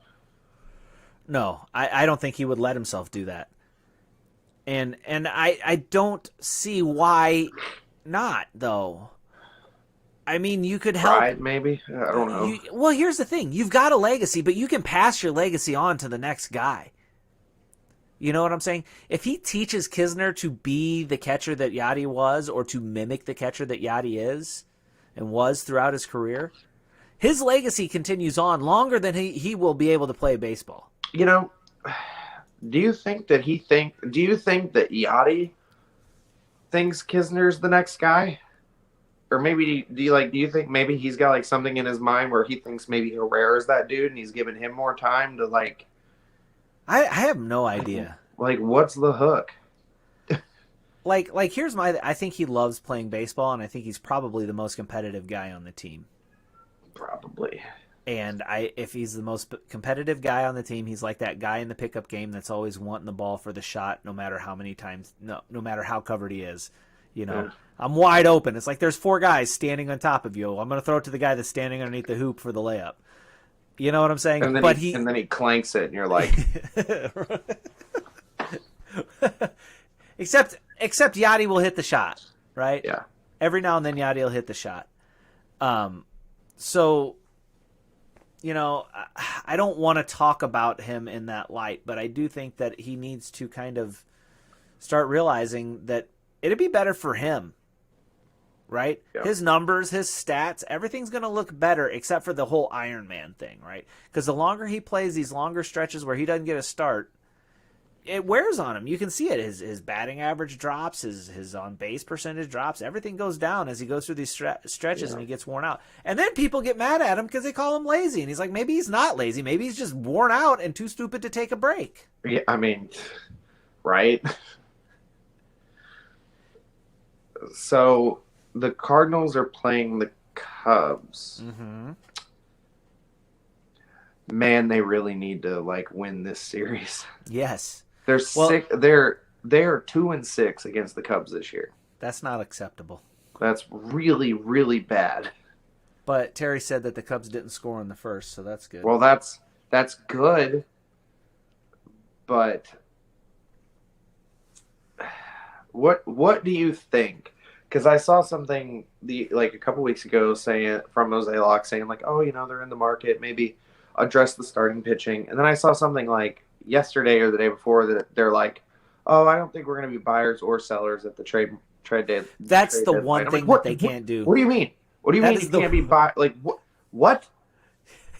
No, I don't think he would let himself do that. And I don't see why not, though. I mean, you could help. Pride, maybe? I don't know. Well, here's the thing. You've got a legacy, but you can pass your legacy on to the next guy. You know what I'm saying? If he teaches Kisner to be the catcher that Yachty was, or to mimic the catcher that Yachty is and was throughout his career, his legacy continues on longer than he will be able to play baseball. Do you think that Yachty thinks Kisner's the next guy? Or maybe do you think maybe he's got like something in his mind where he thinks maybe Herrera's that dude and he's giving him more time to like? I have no idea. Like, what's the hook? Like here's I think he loves playing baseball, and I think he's probably the most competitive guy on the team. Probably. And if he's the most competitive guy on the team, he's like that guy in the pickup game that's always wanting the ball for the shot, no matter how many times, no matter how covered he is. Yeah. I'm wide open. It's like there's 4 guys standing on top of you. I'm going to throw it to the guy that's standing underneath the hoop for the layup. You know what I'm saying? And then he clanks it, and you're like, except Yachty will hit the shot, right? yeah. Every now and then Yachty will hit the shot. So, I don't want to talk about him in that light, but I do think that he needs to kind of start realizing that it'd be better for him, right? Yeah. His numbers, his stats, everything's going to look better except for the whole Iron Man thing, right? Because the longer he plays these longer stretches where he doesn't get a start, it wears on him. You can see it. His batting average drops, his on-base percentage drops. Everything goes down as he goes through these stretches, and he gets worn out. And then people get mad at him because they call him lazy. And he's like, maybe he's not lazy. Maybe he's just worn out and too stupid to take a break. Yeah, I mean, right? So the Cardinals are playing the Cubs. Mm-hmm. Man, they really need to win this series. Yes. They're 2-6 against the Cubs this year. That's not acceptable. That's really, really bad. But Terry said that the Cubs didn't score in the first, so that's good. Well, that's good. But what do you think? Because I saw something a couple weeks ago from Mozeliak saying they're in the market, maybe address the starting pitching. And then I saw something yesterday or the day before that they're like, oh, I don't think we're going to be buyers or sellers at the trade day. That's the one thing that they can't do. What do you mean? What do you mean you can't be buy? What?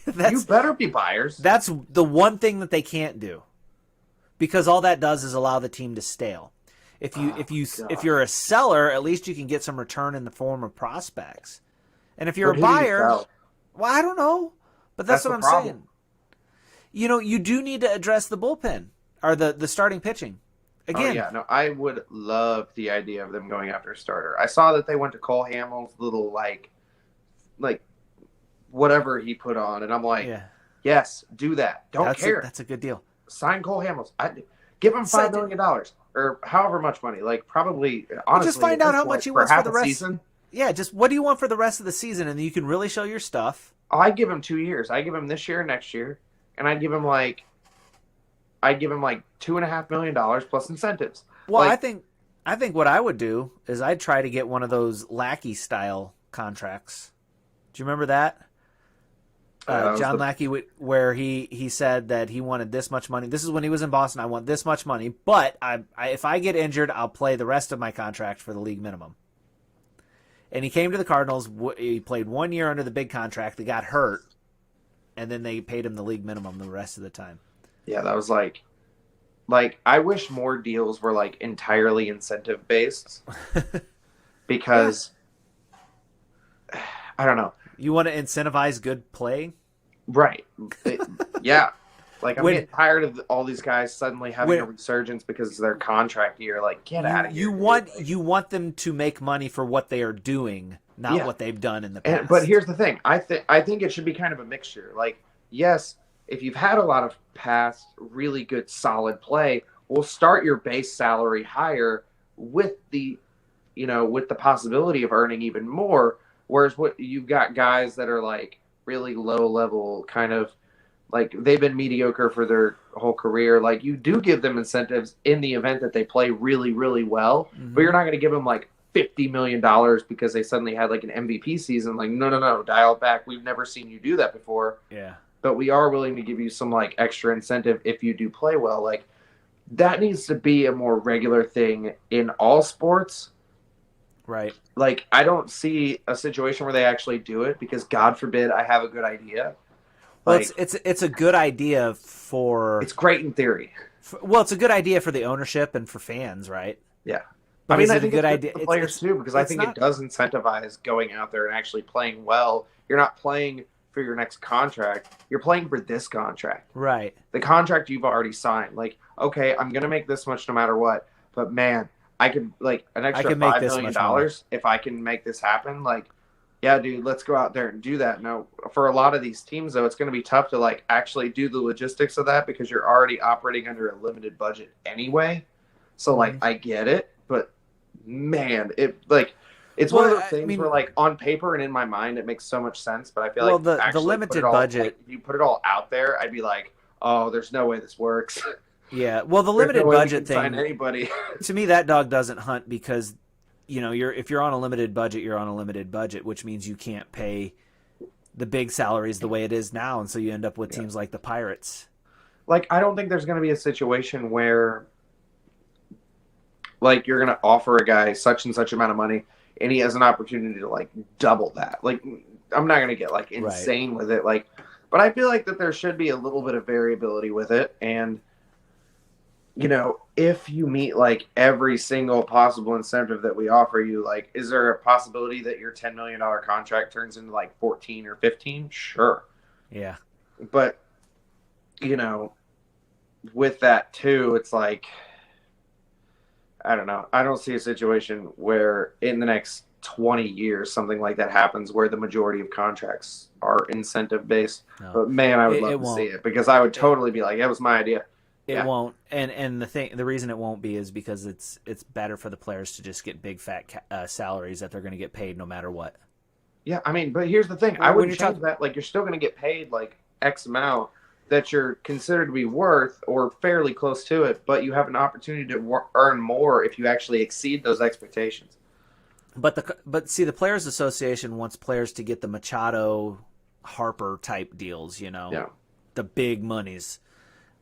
You better be buyers. That's the one thing that they can't do, because all that does is allow the team to stale. If you're a seller, at least you can get some return in the form of prospects. And if you're a buyer, well, I don't know, but that's what I'm saying. You do need to address the bullpen or the starting pitching. Again, I would love the idea of them going after a starter. I saw that they went to Cole Hamels' little whatever he put on, and I'm like, yes, do that. Don't care. That's a good deal. Sign Cole Hamels. Give him $5 million or however much money. Probably honestly, just find out how much he wants for the rest. Season. Yeah, just what do you want for the rest of the season, and then you can really show your stuff. I give him 2 years. I give him this year, next year, and I give him $2.5 million plus incentives. Well, I think what I would do is I'd try to get one of those Lackey style contracts. Do you remember that? John Lackey, where he said that he wanted this much money. This is when he was in Boston. I want this much money, but if I get injured, I'll play the rest of my contract for the league minimum. And he came to the Cardinals. He played 1 year under the big contract. They got hurt, and then they paid him the league minimum the rest of the time. Yeah, that was like I wish more deals were like entirely incentive based, because I don't know. You want to incentivize good play? Right. Yeah. Like, I'm getting tired of all these guys suddenly having a resurgence because it's their contract year. Like, get out of here. You want them to make money for what they are doing, not what they've done in the past. But here's the thing. I think it should be kind of a mixture. Like, yes, if you've had a lot of past really good, solid play, we'll start your base salary higher with the possibility of earning even more. Whereas what you've got guys that are like really low level, kind of like they've been mediocre for their whole career. Like, you do give them incentives in the event that they play really, really well, but you're not going to give them like $50 million because they suddenly had like an MVP season. Like, no, dial it back. We've never seen you do that before. Yeah. But we are willing to give you some like extra incentive if you do play well. Like, that needs to be a more regular thing in all sports. Right. Like, I don't see a situation where they actually do it because, God forbid, I have a good idea. Well, Like, it's a good idea for. It's great in theory. It's a good idea for the ownership and for fans, right? Yeah. But I mean, is I it think a good it's idea? for the players too, because I think it does incentivize going out there and actually playing well. You're not playing for your next contract. You're playing for this contract. Right. The contract you've already signed. Like, okay, I'm going to make this much no matter what. But, man, I could, like, an extra $5 million if I can make this happen. Like, yeah, dude, let's go out there and do that. Now, for a lot of these teams, though, it's going to be tough to, like, actually do the logistics of that because you're already operating under a limited budget anyway. So, like, I get it. But, man, it's one of those things where, like, on paper and in my mind, it makes so much sense. But I feel like the limited budget, like, if you put it all out there, I'd be like, oh, there's no way this works. Yeah, well, the limited budget thing. Sign anybody. To me, that dog doesn't hunt because, if you're on a limited budget, you're on a limited budget, which means you can't pay the big salaries the way it is now, and so you end up with teams like the Pirates. Like, I don't think there's going to be a situation where, like, you're going to offer a guy such and such amount of money, and he has an opportunity to, like, double that. Like, I'm not going to get, like, insane with it. Like, but I feel like that there should be a little bit of variability with it, and if you meet like every single possible incentive that we offer you, like, is there a possibility that your $10 million contract turns into like 14 or 15? Sure. Yeah. But, with that too, it's like, I don't know. I don't see a situation where in the next 20 years, something like that happens where the majority of contracts are incentive based. No. But man, I would love to see it because I would totally be like, that was my idea. It won't, and the reason it won't be is because it's better for the players to just get big fat salaries that they're going to get paid no matter what. Yeah, I mean, but here's the thing: I wouldn't change that. Like, you're still going to get paid like X amount that you're considered to be worth or fairly close to it, but you have an opportunity to earn more if you actually exceed those expectations. But see, the Players Association wants players to get the Machado, Harper type deals. The big monies.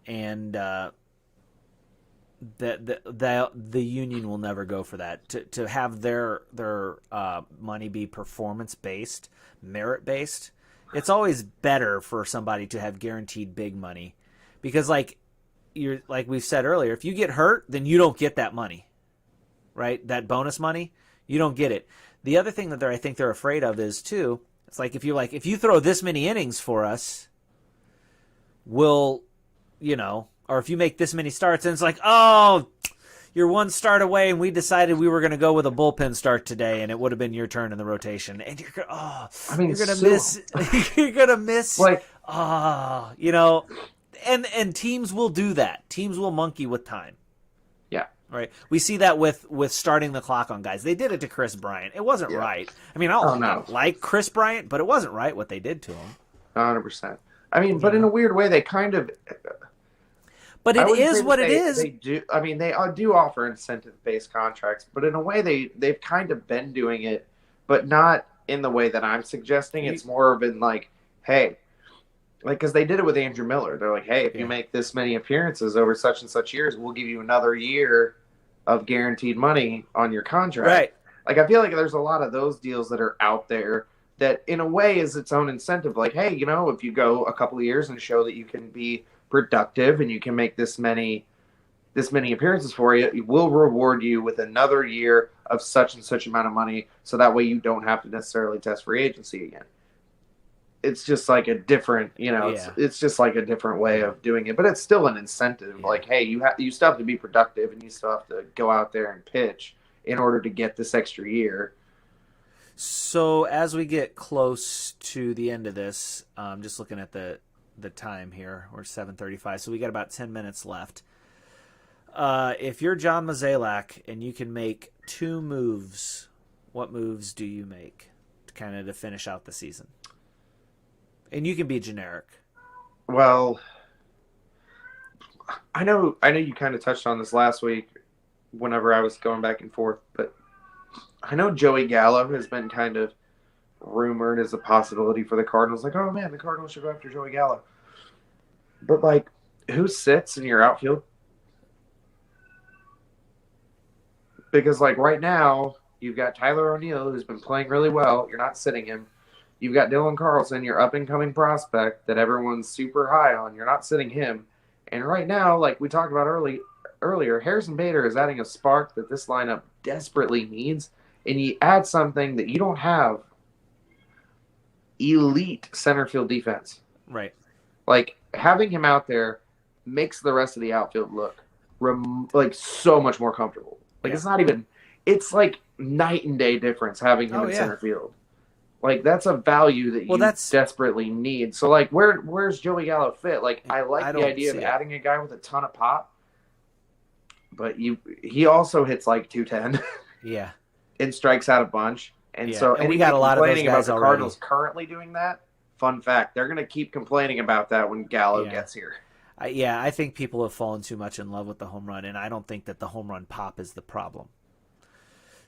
And the union will never go for that. To have their money be performance based, merit based, it's always better for somebody to have guaranteed big money, because like we've said earlier, if you get hurt, then you don't get that money, right? That bonus money, you don't get it. The other thing that I think they're afraid of is too, it's like if you throw this many innings for us, we'll. Or if you make this many starts, and it's like, oh, you're one start away, and we decided we were going to go with a bullpen start today, and it would have been your turn in the rotation, and you're going to miss. You're going to miss. Like, and teams will do that. Teams will monkey with time. Yeah. Right. We see that with starting the clock on guys. They did it to Chris Bryant. It wasn't right. I mean, I don't like Chris Bryant, but it wasn't right what they did to him. 100%. I mean, but in a weird way, they kind of. But it is what it is. They do. I mean, they do offer incentive-based contracts, but in a way, they've kind of been doing it, but not in the way that I'm suggesting. It's more of in like, hey, Like, because they did it with Andrew Miller. They're like, hey, if you make this many appearances over such and such years, we'll give you another year of guaranteed money on your contract. Right. Like, I feel like there's a lot of those deals that are out there that, in a way, is its own incentive. Like, hey, if you go a couple of years and show that you can be productive and you can make this many appearances for you, we'll reward you with another year of such and such amount of money, so that way you don't have to necessarily test free agency again. It's just like a different, it's just like a different way of doing it, but it's still an incentive. Yeah. Like, hey, you still have to be productive and you still have to go out there and pitch in order to get this extra year. So as we get close to the end of this, just looking at the time here, we're 7:35, so we got about 10 minutes left. If you're John Mozeliak and you can make 2 moves, what moves do you make to finish out the season? And you can be generic. Well, I know you kind of touched on this last week whenever I was going back and forth, but I know Joey Gallo has been kind of rumored as a possibility for the Cardinals. Like, oh man, the Cardinals should go after Joey Gallo. But like, who sits in your outfield? Because like right now, you've got Tyler O'Neill, who's been playing really well. You're not sitting him. You've got Dylan Carlson, your up-and-coming prospect that everyone's super high on. You're not sitting him. And right now, like we talked about earlier, Harrison Bader is adding a spark that this lineup desperately needs. And you add something that you don't have: elite center field defense. Right. Like, having him out there makes the rest of the outfield look like so much more comfortable. Like, it's like night and day difference having him in center field. Like, that's a value that you desperately need. So, like, where's Joey Gallo fit? Like, I like the idea of adding a guy with a ton of pop, but he also hits like 210. Yeah. And strikes out a bunch. And so, and we got a lot of those guys about the already. Cardinals currently doing that. Fun fact, they're going to keep complaining about that when Gallo gets here. I think people have fallen too much in love with the home run, and I don't think that the home run pop is the problem.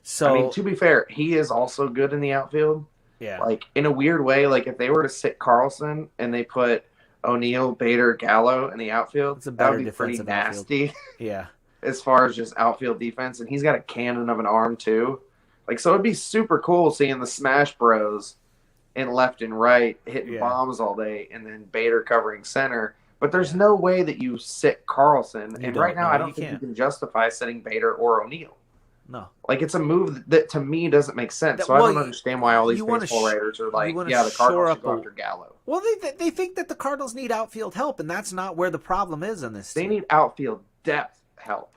So, I mean, to be fair, he is also good in the outfield. Yeah. Like, in a weird way, like, if they were to sit Carlson and they put O'Neill, Bader, Gallo in the outfield, that would be pretty nasty. Yeah. As far as just outfield defense. And he's got a cannon of an arm, too. Like, so it'd be super cool seeing the Smash Bros in left and right hitting bombs all day, and then Bader covering center. But there's no way that you sit Carlson. And right now, I don't think you can justify sitting Bader or O'Neill. No. Like, it's a move that, to me, doesn't make sense. So I don't understand why all these baseball writers are like, the Cardinals should go after Gallo. Well, they think that the Cardinals need outfield help, and that's not where the problem is in this team. They need outfield depth help.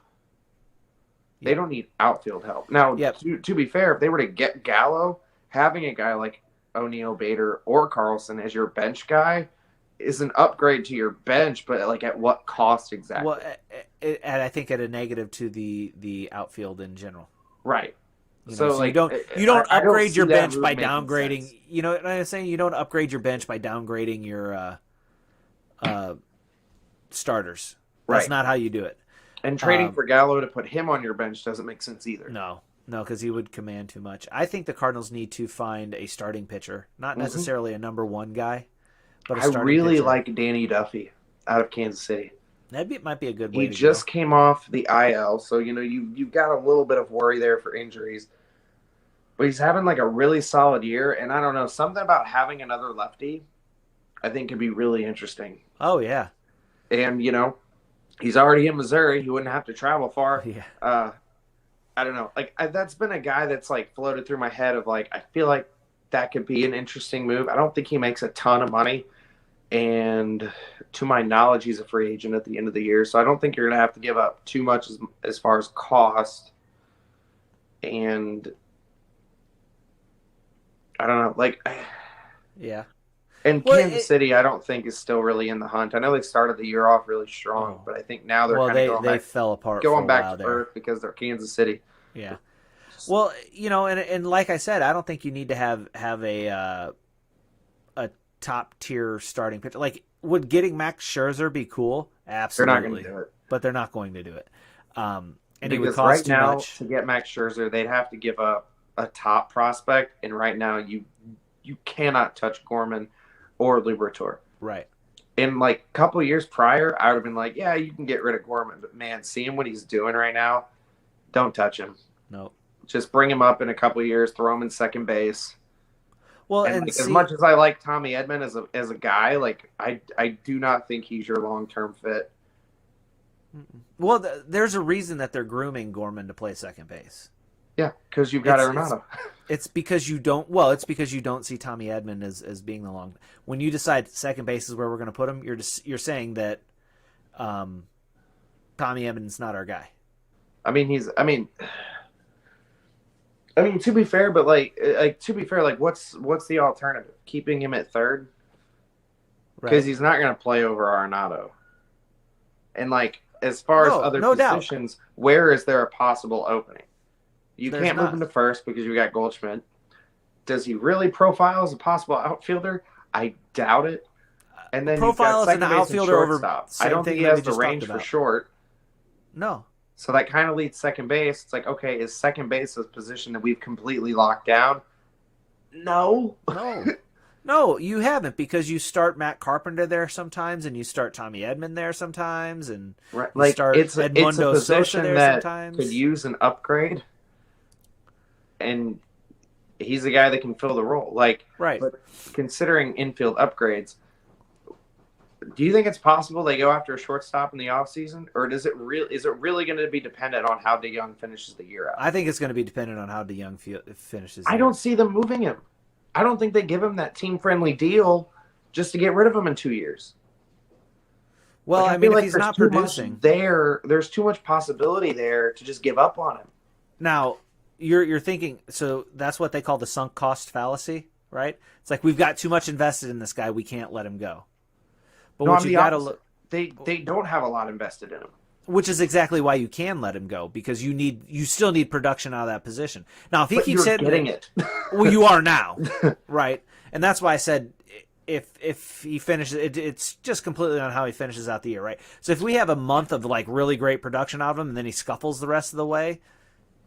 They don't need outfield help. Now, to be fair, if they were to get Gallo, having a guy like O'Neill, Bader, or Carlson as your bench guy is an upgrade to your bench, but like at what cost exactly? Well, and I think at a negative to the outfield in general. Right. So like, you don't upgrade your bench by downgrading. Sense. You know what I'm saying? You don't upgrade your bench by downgrading your starters. That's not how you do it. And trading for Gallo to put him on your bench doesn't make sense either. No, because he would command too much. I think the Cardinals need to find a starting pitcher, not necessarily a number one guy, but a starting pitcher. I really like Danny Duffy out of Kansas City. That might be a good way to go. He just came off the IL, so you've got a little bit of worry there for injuries. But he's having like a really solid year, and I don't know, something about having another lefty I think could be really interesting. Oh, yeah. And, he's already in Missouri. He wouldn't have to travel far. Yeah. I don't know. Like, that's been a guy that's like floated through my head of like, I feel like that could be an interesting move. I don't think he makes a ton of money. And to my knowledge, he's a free agent at the end of the year. So I don't think you're going to have to give up too much as far as cost. And I don't know. Like, yeah. And Kansas City, I don't think is still really in the hunt. I know they started the year off really strong, but I think now they're kind of they fell apart, going back to earth because they're Kansas City. Yeah. Well, and like I said, I don't think you need to have a top tier starting pitcher. Like, would getting Max Scherzer be cool? Absolutely. They're not going to do it, but they're not going to do it. And because it would cost too much to get Max Scherzer. They'd have to give up a top prospect, and right now you cannot touch Gorman or Liberatore. Right. in like a couple years prior, I would have been like, yeah, you can get rid of Gorman. But man, seeing what he's doing right now, don't touch him. No. Just bring him up in a couple years, throw him in second base. Well, And like, as much as I like Tommy Edman as a guy, like I do not think he's your long-term fit. Well, there's a reason that they're grooming Gorman to play second base. Yeah, because you've got Arenado. It's because you don't. Well, it's because you don't see Tommy Edman as being the long. When you decide second base is where we're going to put him, you're saying that Tommy Edman's not our guy. I mean, to be fair, but what's the alternative? Keeping him at third? Because he's not going to play over Arenado. And like, as far as other positions, where is there a possible opening? You can't move him to first because you got Goldschmidt. Does he really profile as a possible outfielder? I doubt it. And then profile you've got as an outfielder over. I don't think he has the range for short. No. So that kind of leads second base. It's like, okay, is second base a position that we've completely locked down? No. No, you haven't, because you start Matt Carpenter there sometimes, and you start Tommy Edman there sometimes, and like start it's a position Sosa there that sometimes. Could use an upgrade, and he's a guy that can fill the role. Like, right. But considering infield upgrades, do you think it's possible they go after a shortstop in the offseason, or is it really going to be dependent on how DeJong finishes the year out? I think it's going to be dependent on how DeJong finishes. I don't see them moving him. I don't think they give him that team-friendly deal just to get rid of him in 2 years. Well, like, I mean, if like he's not producing, there's too much possibility there to just give up on him. Now, you're thinking, so that's what they call the sunk cost fallacy, right? It's like, we've got too much invested in this guy, we can't let him go. But no, what you got to look, they don't have a lot invested in him. Which is exactly why you can let him go, because you still need production out of that position. Now, if he keeps getting it, well, you are now, right? And that's why I said if he finishes, it's just completely on how he finishes out the year, right? So if we have a month of like really great production out of him, and then he scuffles the rest of the way,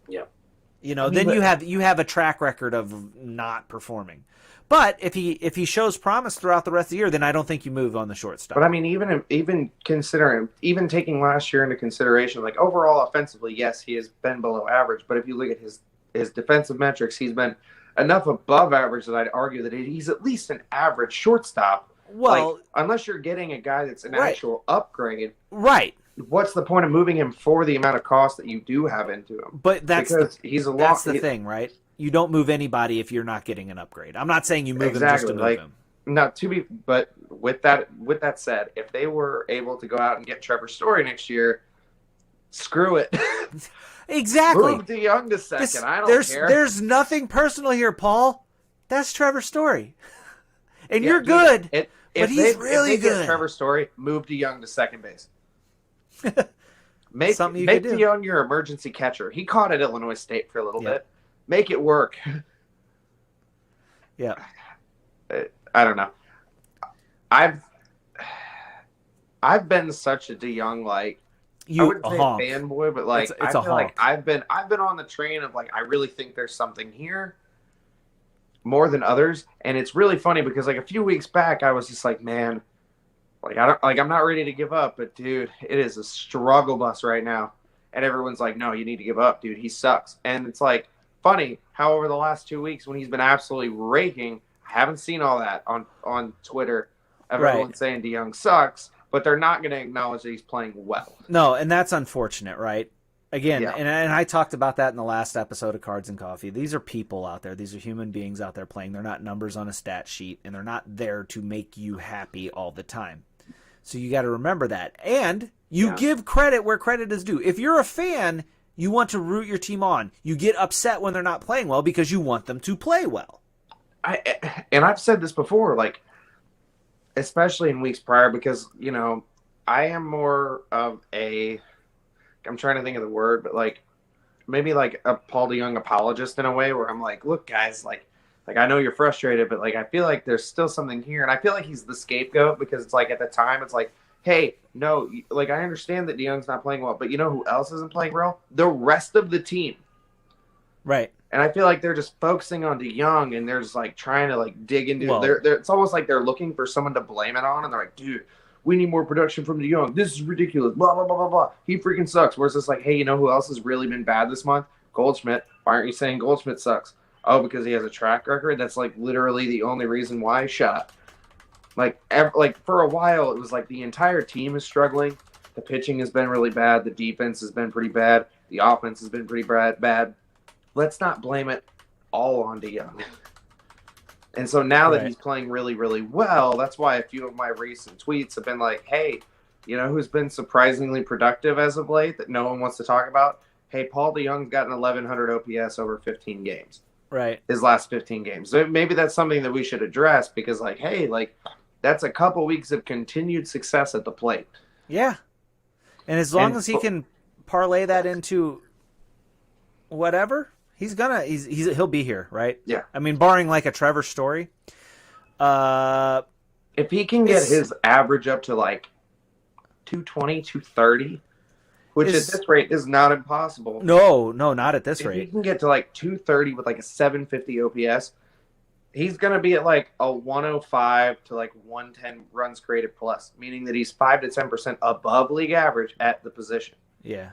yeah, then you have a track record of not performing. But if he shows promise throughout the rest of the year, then I don't think you move on the shortstop. But I mean, even taking last year into consideration, like overall offensively, yes, he has been below average. But if you look at his defensive metrics, he's been enough above average that I'd argue that he's at least an average shortstop. Well, like, unless you're getting a guy that's an actual upgrade, right? What's the point of moving him for the amount of cost that you do have into him? But that's the thing, right? You don't move anybody if you're not getting an upgrade. I'm not saying you move him just to move him. But with that said, if they were able to go out and get Trevor Story next year, screw it. Exactly. Move DeJong to second. I don't care. There's nothing personal here, Paul. That's Trevor Story. And you're good, but he's really good. Get Trevor Story, move DeJong to second base. Make DeJong your emergency catcher. He caught at Illinois State for a little bit. Make it work. Yeah. I don't know. I've been such a DeJong I wouldn't say fanboy, but like I feel like I've been on the train of like I really think there's something here more than others, and it's really funny because like a few weeks back I was just like, man, I'm not ready to give up, but dude, it is a struggle bus right now, and everyone's like, no, you need to give up, dude, he sucks, and it's like funny how over the last 2 weeks when he's been absolutely raking, I haven't seen all that on Twitter of everyone saying DeJong sucks, but they're not going to acknowledge that he's playing well. No, and that's unfortunate, right? Again, and I talked about that in the last episode of Cards and Coffee. These are people out there. These are human beings out there playing. They're not numbers on a stat sheet, and they're not there to make you happy all the time. So you got to remember that. And you give credit where credit is due. If you're a fan, you want to root your team on. You get upset when they're not playing well because you want them to play well. I've said this before, like, especially in weeks prior, because, I am more of I'm trying to think of the word, but like maybe like a Paul DeJong apologist in a way where I'm like, look, guys, like I know you're frustrated, but like I feel like there's still something here, and I feel like he's the scapegoat because it's like at the time it's like, hey, no, like I understand that DeJong's not playing well, but you know who else isn't playing well? The rest of the team. Right. And I feel like they're just focusing on DeJong, and they're just like trying to like dig into it's almost like they're looking for someone to blame it on, and they're like, dude, we need more production from DeJong. This is ridiculous. Blah, blah, blah, blah, blah. He freaking sucks. Whereas it's like, hey, you know who else has really been bad this month? Goldschmidt. Why aren't you saying Goldschmidt sucks? Oh, because he has a track record? That's like literally the only reason why? Shut up. Like for a while, it was like the entire team is struggling. The pitching has been really bad. The defense has been pretty bad. The offense has been pretty bad. Let's not blame it all on DeJong. And so now that he's playing really, really well, that's why a few of my recent tweets have been like, hey, you know who's been surprisingly productive as of late that no one wants to talk about? Hey, Paul DeJong's got an 1,100 OPS over 15 games. Right. His last 15 games. So maybe that's something that we should address because, like, hey, like, that's a couple weeks of continued success at the plate. Yeah. And as long as he can parlay that into whatever, he'll be here, right? Yeah. I mean, barring like a Trevor Story. If he can get his average up to like 220, 230, which at this rate is not impossible. No, not at this if rate. If he can get to like 230 with like a 750 OPS, he's going to be at like a 105 to like 110 runs created plus, meaning that he's 5 to 10% above league average at the position. Yeah.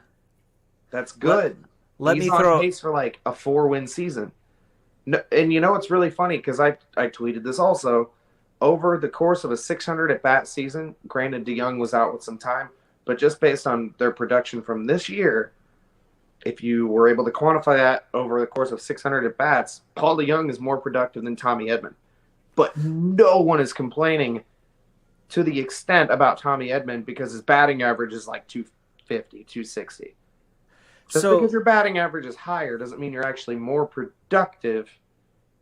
That's good. He's on pace for like a 4-win season. No, and you know what's really funny? Because I tweeted this also. Over the course of a 600 at-bat season, granted DeJong was out with some time, but just based on their production from this year, if you were able to quantify that over the course of 600 at-bats, Paul DeJong is more productive than Tommy Edman. But no one is complaining to the extent about Tommy Edman because his batting average is like 250, 260. Just because your batting average is higher doesn't mean you're actually more productive.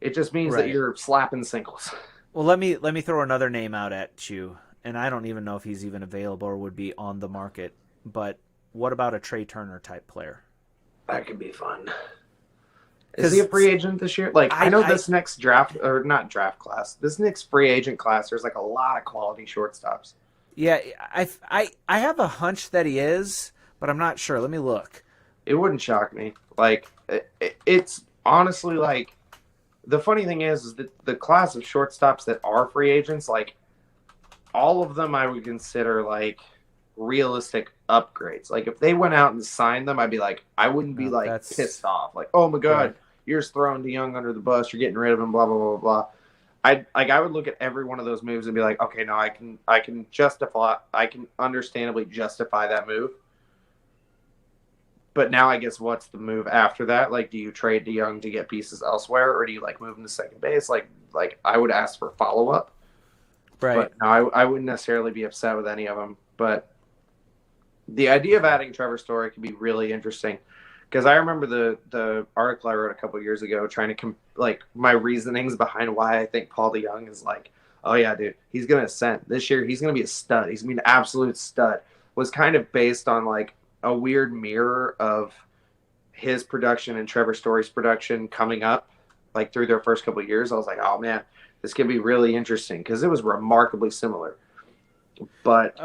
It just means that you're slapping singles. Well, let me throw another name out at you, and I don't even know if he's even available or would be on the market. But what about a Trey Turner type player? That could be fun. Is he a free agent this year? Like I know this next draft or not draft class, this next free agent class, there's like a lot of quality shortstops. Yeah, I have a hunch that he is, but I'm not sure. Let me look. It wouldn't shock me. Like it's honestly like the funny thing is that the class of shortstops that are free agents, like all of them, I would consider like realistic upgrades. Like if they went out and signed them, I'd be like, I wouldn't be pissed off. Like, oh my god, you're just throwing DeJong under the bus. You're getting rid of him. Blah blah blah blah blah. I would look at every one of those moves and be like, okay, no, I can understandably justify that move. But now I guess what's the move after that? Like, do you trade DeJong to get pieces elsewhere, or do you like move him to second base? Like I would ask for follow up. Right. But no, I wouldn't necessarily be upset with any of them. But the idea of adding Trevor Story could be really interesting because I remember the article I wrote a couple of years ago trying to like my reasonings behind why I think Paul DeJong is like, oh yeah, dude, he's gonna ascend this year. He's gonna be a stud. He's gonna be an absolute stud. Was kind of based on like a weird mirror of his production and Trevor Story's production coming up, like through their first couple of years. I was like, oh man, this could be really interesting because it was remarkably similar. But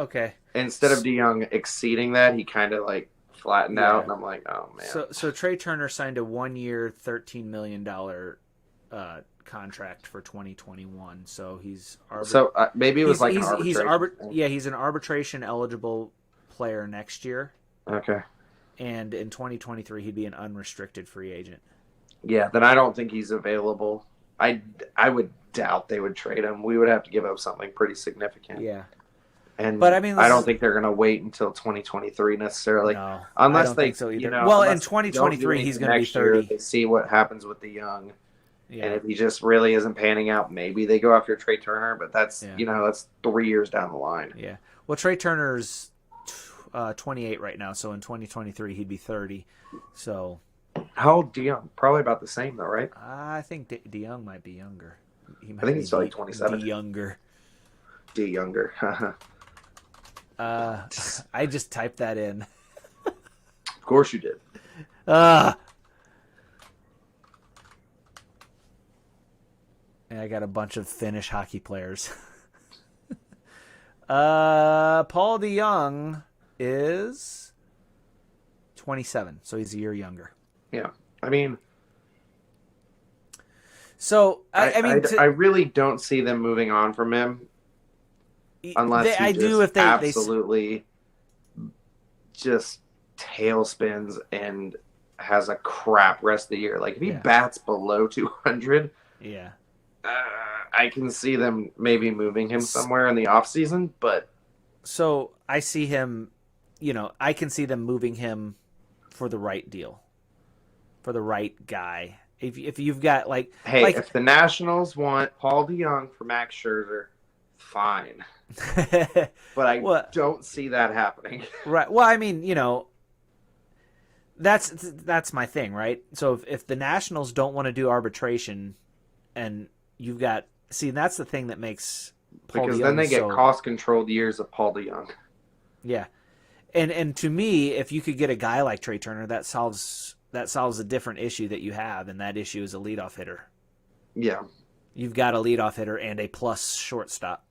instead of DeJong exceeding that, he kind of like flattened out, and I'm like, oh man. So Trey Turner signed a 1-year, $13 million contract for 2021. So he's maybe it was an arbitration. He's an arbitration eligible player next year. Okay. And in 2023, he'd be an unrestricted free agent. Yeah, then I don't think he's available. I would doubt they would trade him. We would have to give up something pretty significant. Yeah. But I mean, I don't think they're going to wait until 2023 necessarily. No, unless I don't they think so either. In 2023, he's going to be 30. They see what happens with DeJong. Yeah. And if he just really isn't panning out, maybe they go after Trey Turner. But that's that's 3 years down the line. Yeah. Well, Trey Turner's 28 right now, so in 2023 he'd be 30. So how old DeJong? Probably about the same though, right? I think DeJong might be younger. I think he's still like 27. Younger. I just typed that in. Of course you did. And I got a bunch of Finnish hockey players. Paul DeJong is 27, so he's a year younger. Yeah, I mean, so I really don't see them moving on from him. unless he I just do if they absolutely just tailspins and has a crap rest of the year. Like if he bats below 200, I can see them maybe moving him somewhere in the offseason, but so I see him, I can see them moving him for the right deal, for the right guy. If you've got if the Nationals want Paul DeJong for Max Scherzer, fine. But I don't see that happening. Right. Well, I mean, that's my thing, right? So if the Nationals don't want to do arbitration, and you've got that's the thing that makes Paul because DeJong then they get cost-controlled years of Paul DeJong. Yeah, and to me, if you could get a guy like Trey Turner, that solves a different issue that you have, and that issue is a leadoff hitter. Yeah, you've got a leadoff hitter and a plus shortstop.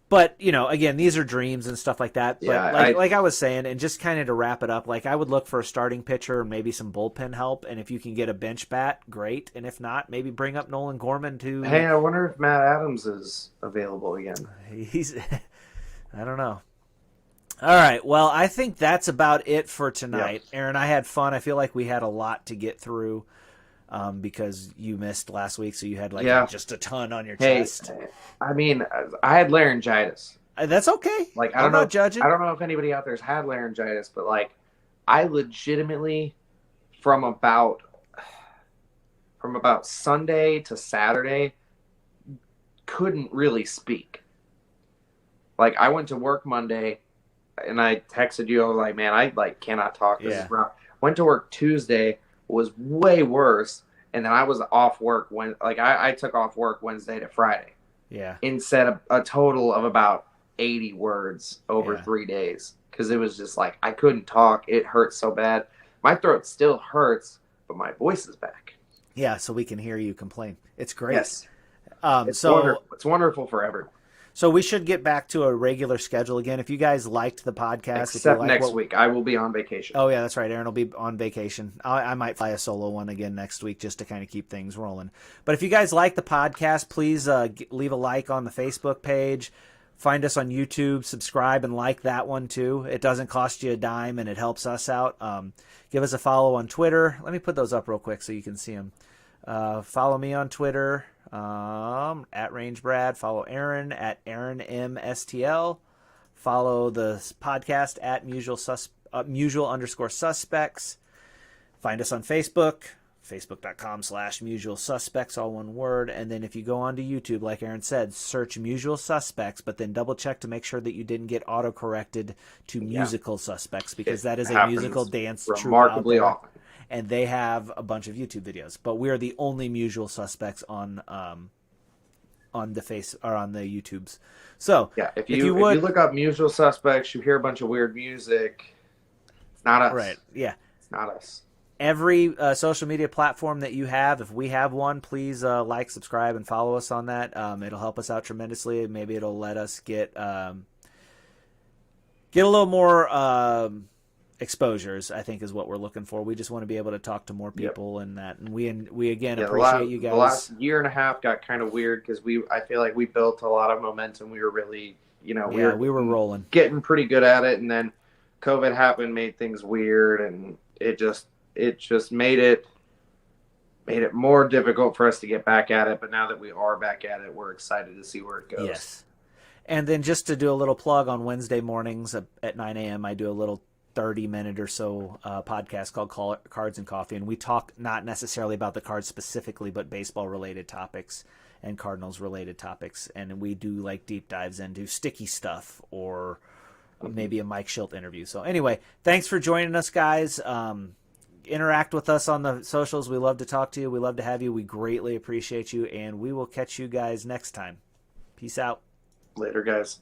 But, again, these are dreams and stuff like that. But like I was saying, and just kind of to wrap it up, I would look for a starting pitcher and maybe some bullpen help. And if you can get a bench bat, great. And if not, maybe bring up Nolan Gorman to... Hey, I wonder if Matt Adams is available again. I don't know. All right. Well, I think that's about it for tonight. Yep. Aaron, I had fun. I feel like we had a lot to get through. Because you missed last week, so you had just a ton on your chest. I mean, I had laryngitis. That's okay. I'm not judging. I don't know if anybody out there's had laryngitis, but I legitimately from about Sunday to Saturday couldn't really speak. I went to work Monday, and I texted you. I was like, man, I cannot talk. This is rough. Went to work Tuesday. Was way worse, and then I was off work when I took off work Wednesday to Friday. Yeah. And said a total of about 80 words over 3 days because it was just I couldn't talk. It hurt so bad. My throat still hurts, but my voice is back. Yeah, so we can hear you complain. It's great. Yes. It's wonderful for everyone. So we should get back to a regular schedule again. If you guys liked the podcast, except next week, I will be on vacation. Oh yeah, that's right. Aaron will be on vacation. I might fly a solo one again next week just to kind of keep things rolling. But if you guys like the podcast, please leave a like on the Facebook page. Find us on YouTube, subscribe, and like that one too. It doesn't cost you a dime, and it helps us out. Give us a follow on Twitter. Let me put those up real quick so you can see them. Follow me on Twitter. At Range Brad. Follow Aaron at Aaron MSTL. Follow the podcast at mutual_suspects. Find us on Facebook, facebook.com/mutual suspects, all one word. And then if you go onto YouTube, like Aaron said, search Mutual Suspects, but then double check to make sure that you didn't get auto-corrected to Musical Suspects, because that is a musical dance troupe remarkably often. And they have a bunch of YouTube videos, but we are the only Mutual Suspects on the YouTubes. So if you look up Mutual Suspects, you hear a bunch of weird music. It's not us, right? Yeah, it's not us. Every social media platform that you have, if we have one, please like, subscribe, and follow us on that. It'll help us out tremendously. Maybe it'll let us get a little more. Exposures, I think, is what we're looking for. We just want to be able to talk to more people and that. And we again appreciate you guys. The last year and a half got kind of weird because I feel like we built a lot of momentum. We were really, we were rolling, getting pretty good at it, and then COVID happened, made things weird, and it just made it more difficult for us to get back at it. But now that we are back at it, we're excited to see where it goes. Yes. And then just to do a little plug, on Wednesday mornings at 9 a.m., I do a little 30-minute or so podcast called Cards and Coffee, and we talk not necessarily about the cards specifically, but baseball-related topics and Cardinals-related topics, and we do deep dives into sticky stuff or maybe a Mike Shildt interview. So anyway, thanks for joining us, guys. Interact with us on the socials. We love to talk to you. We love to have you. We greatly appreciate you, and we will catch you guys next time. Peace out. Later, guys.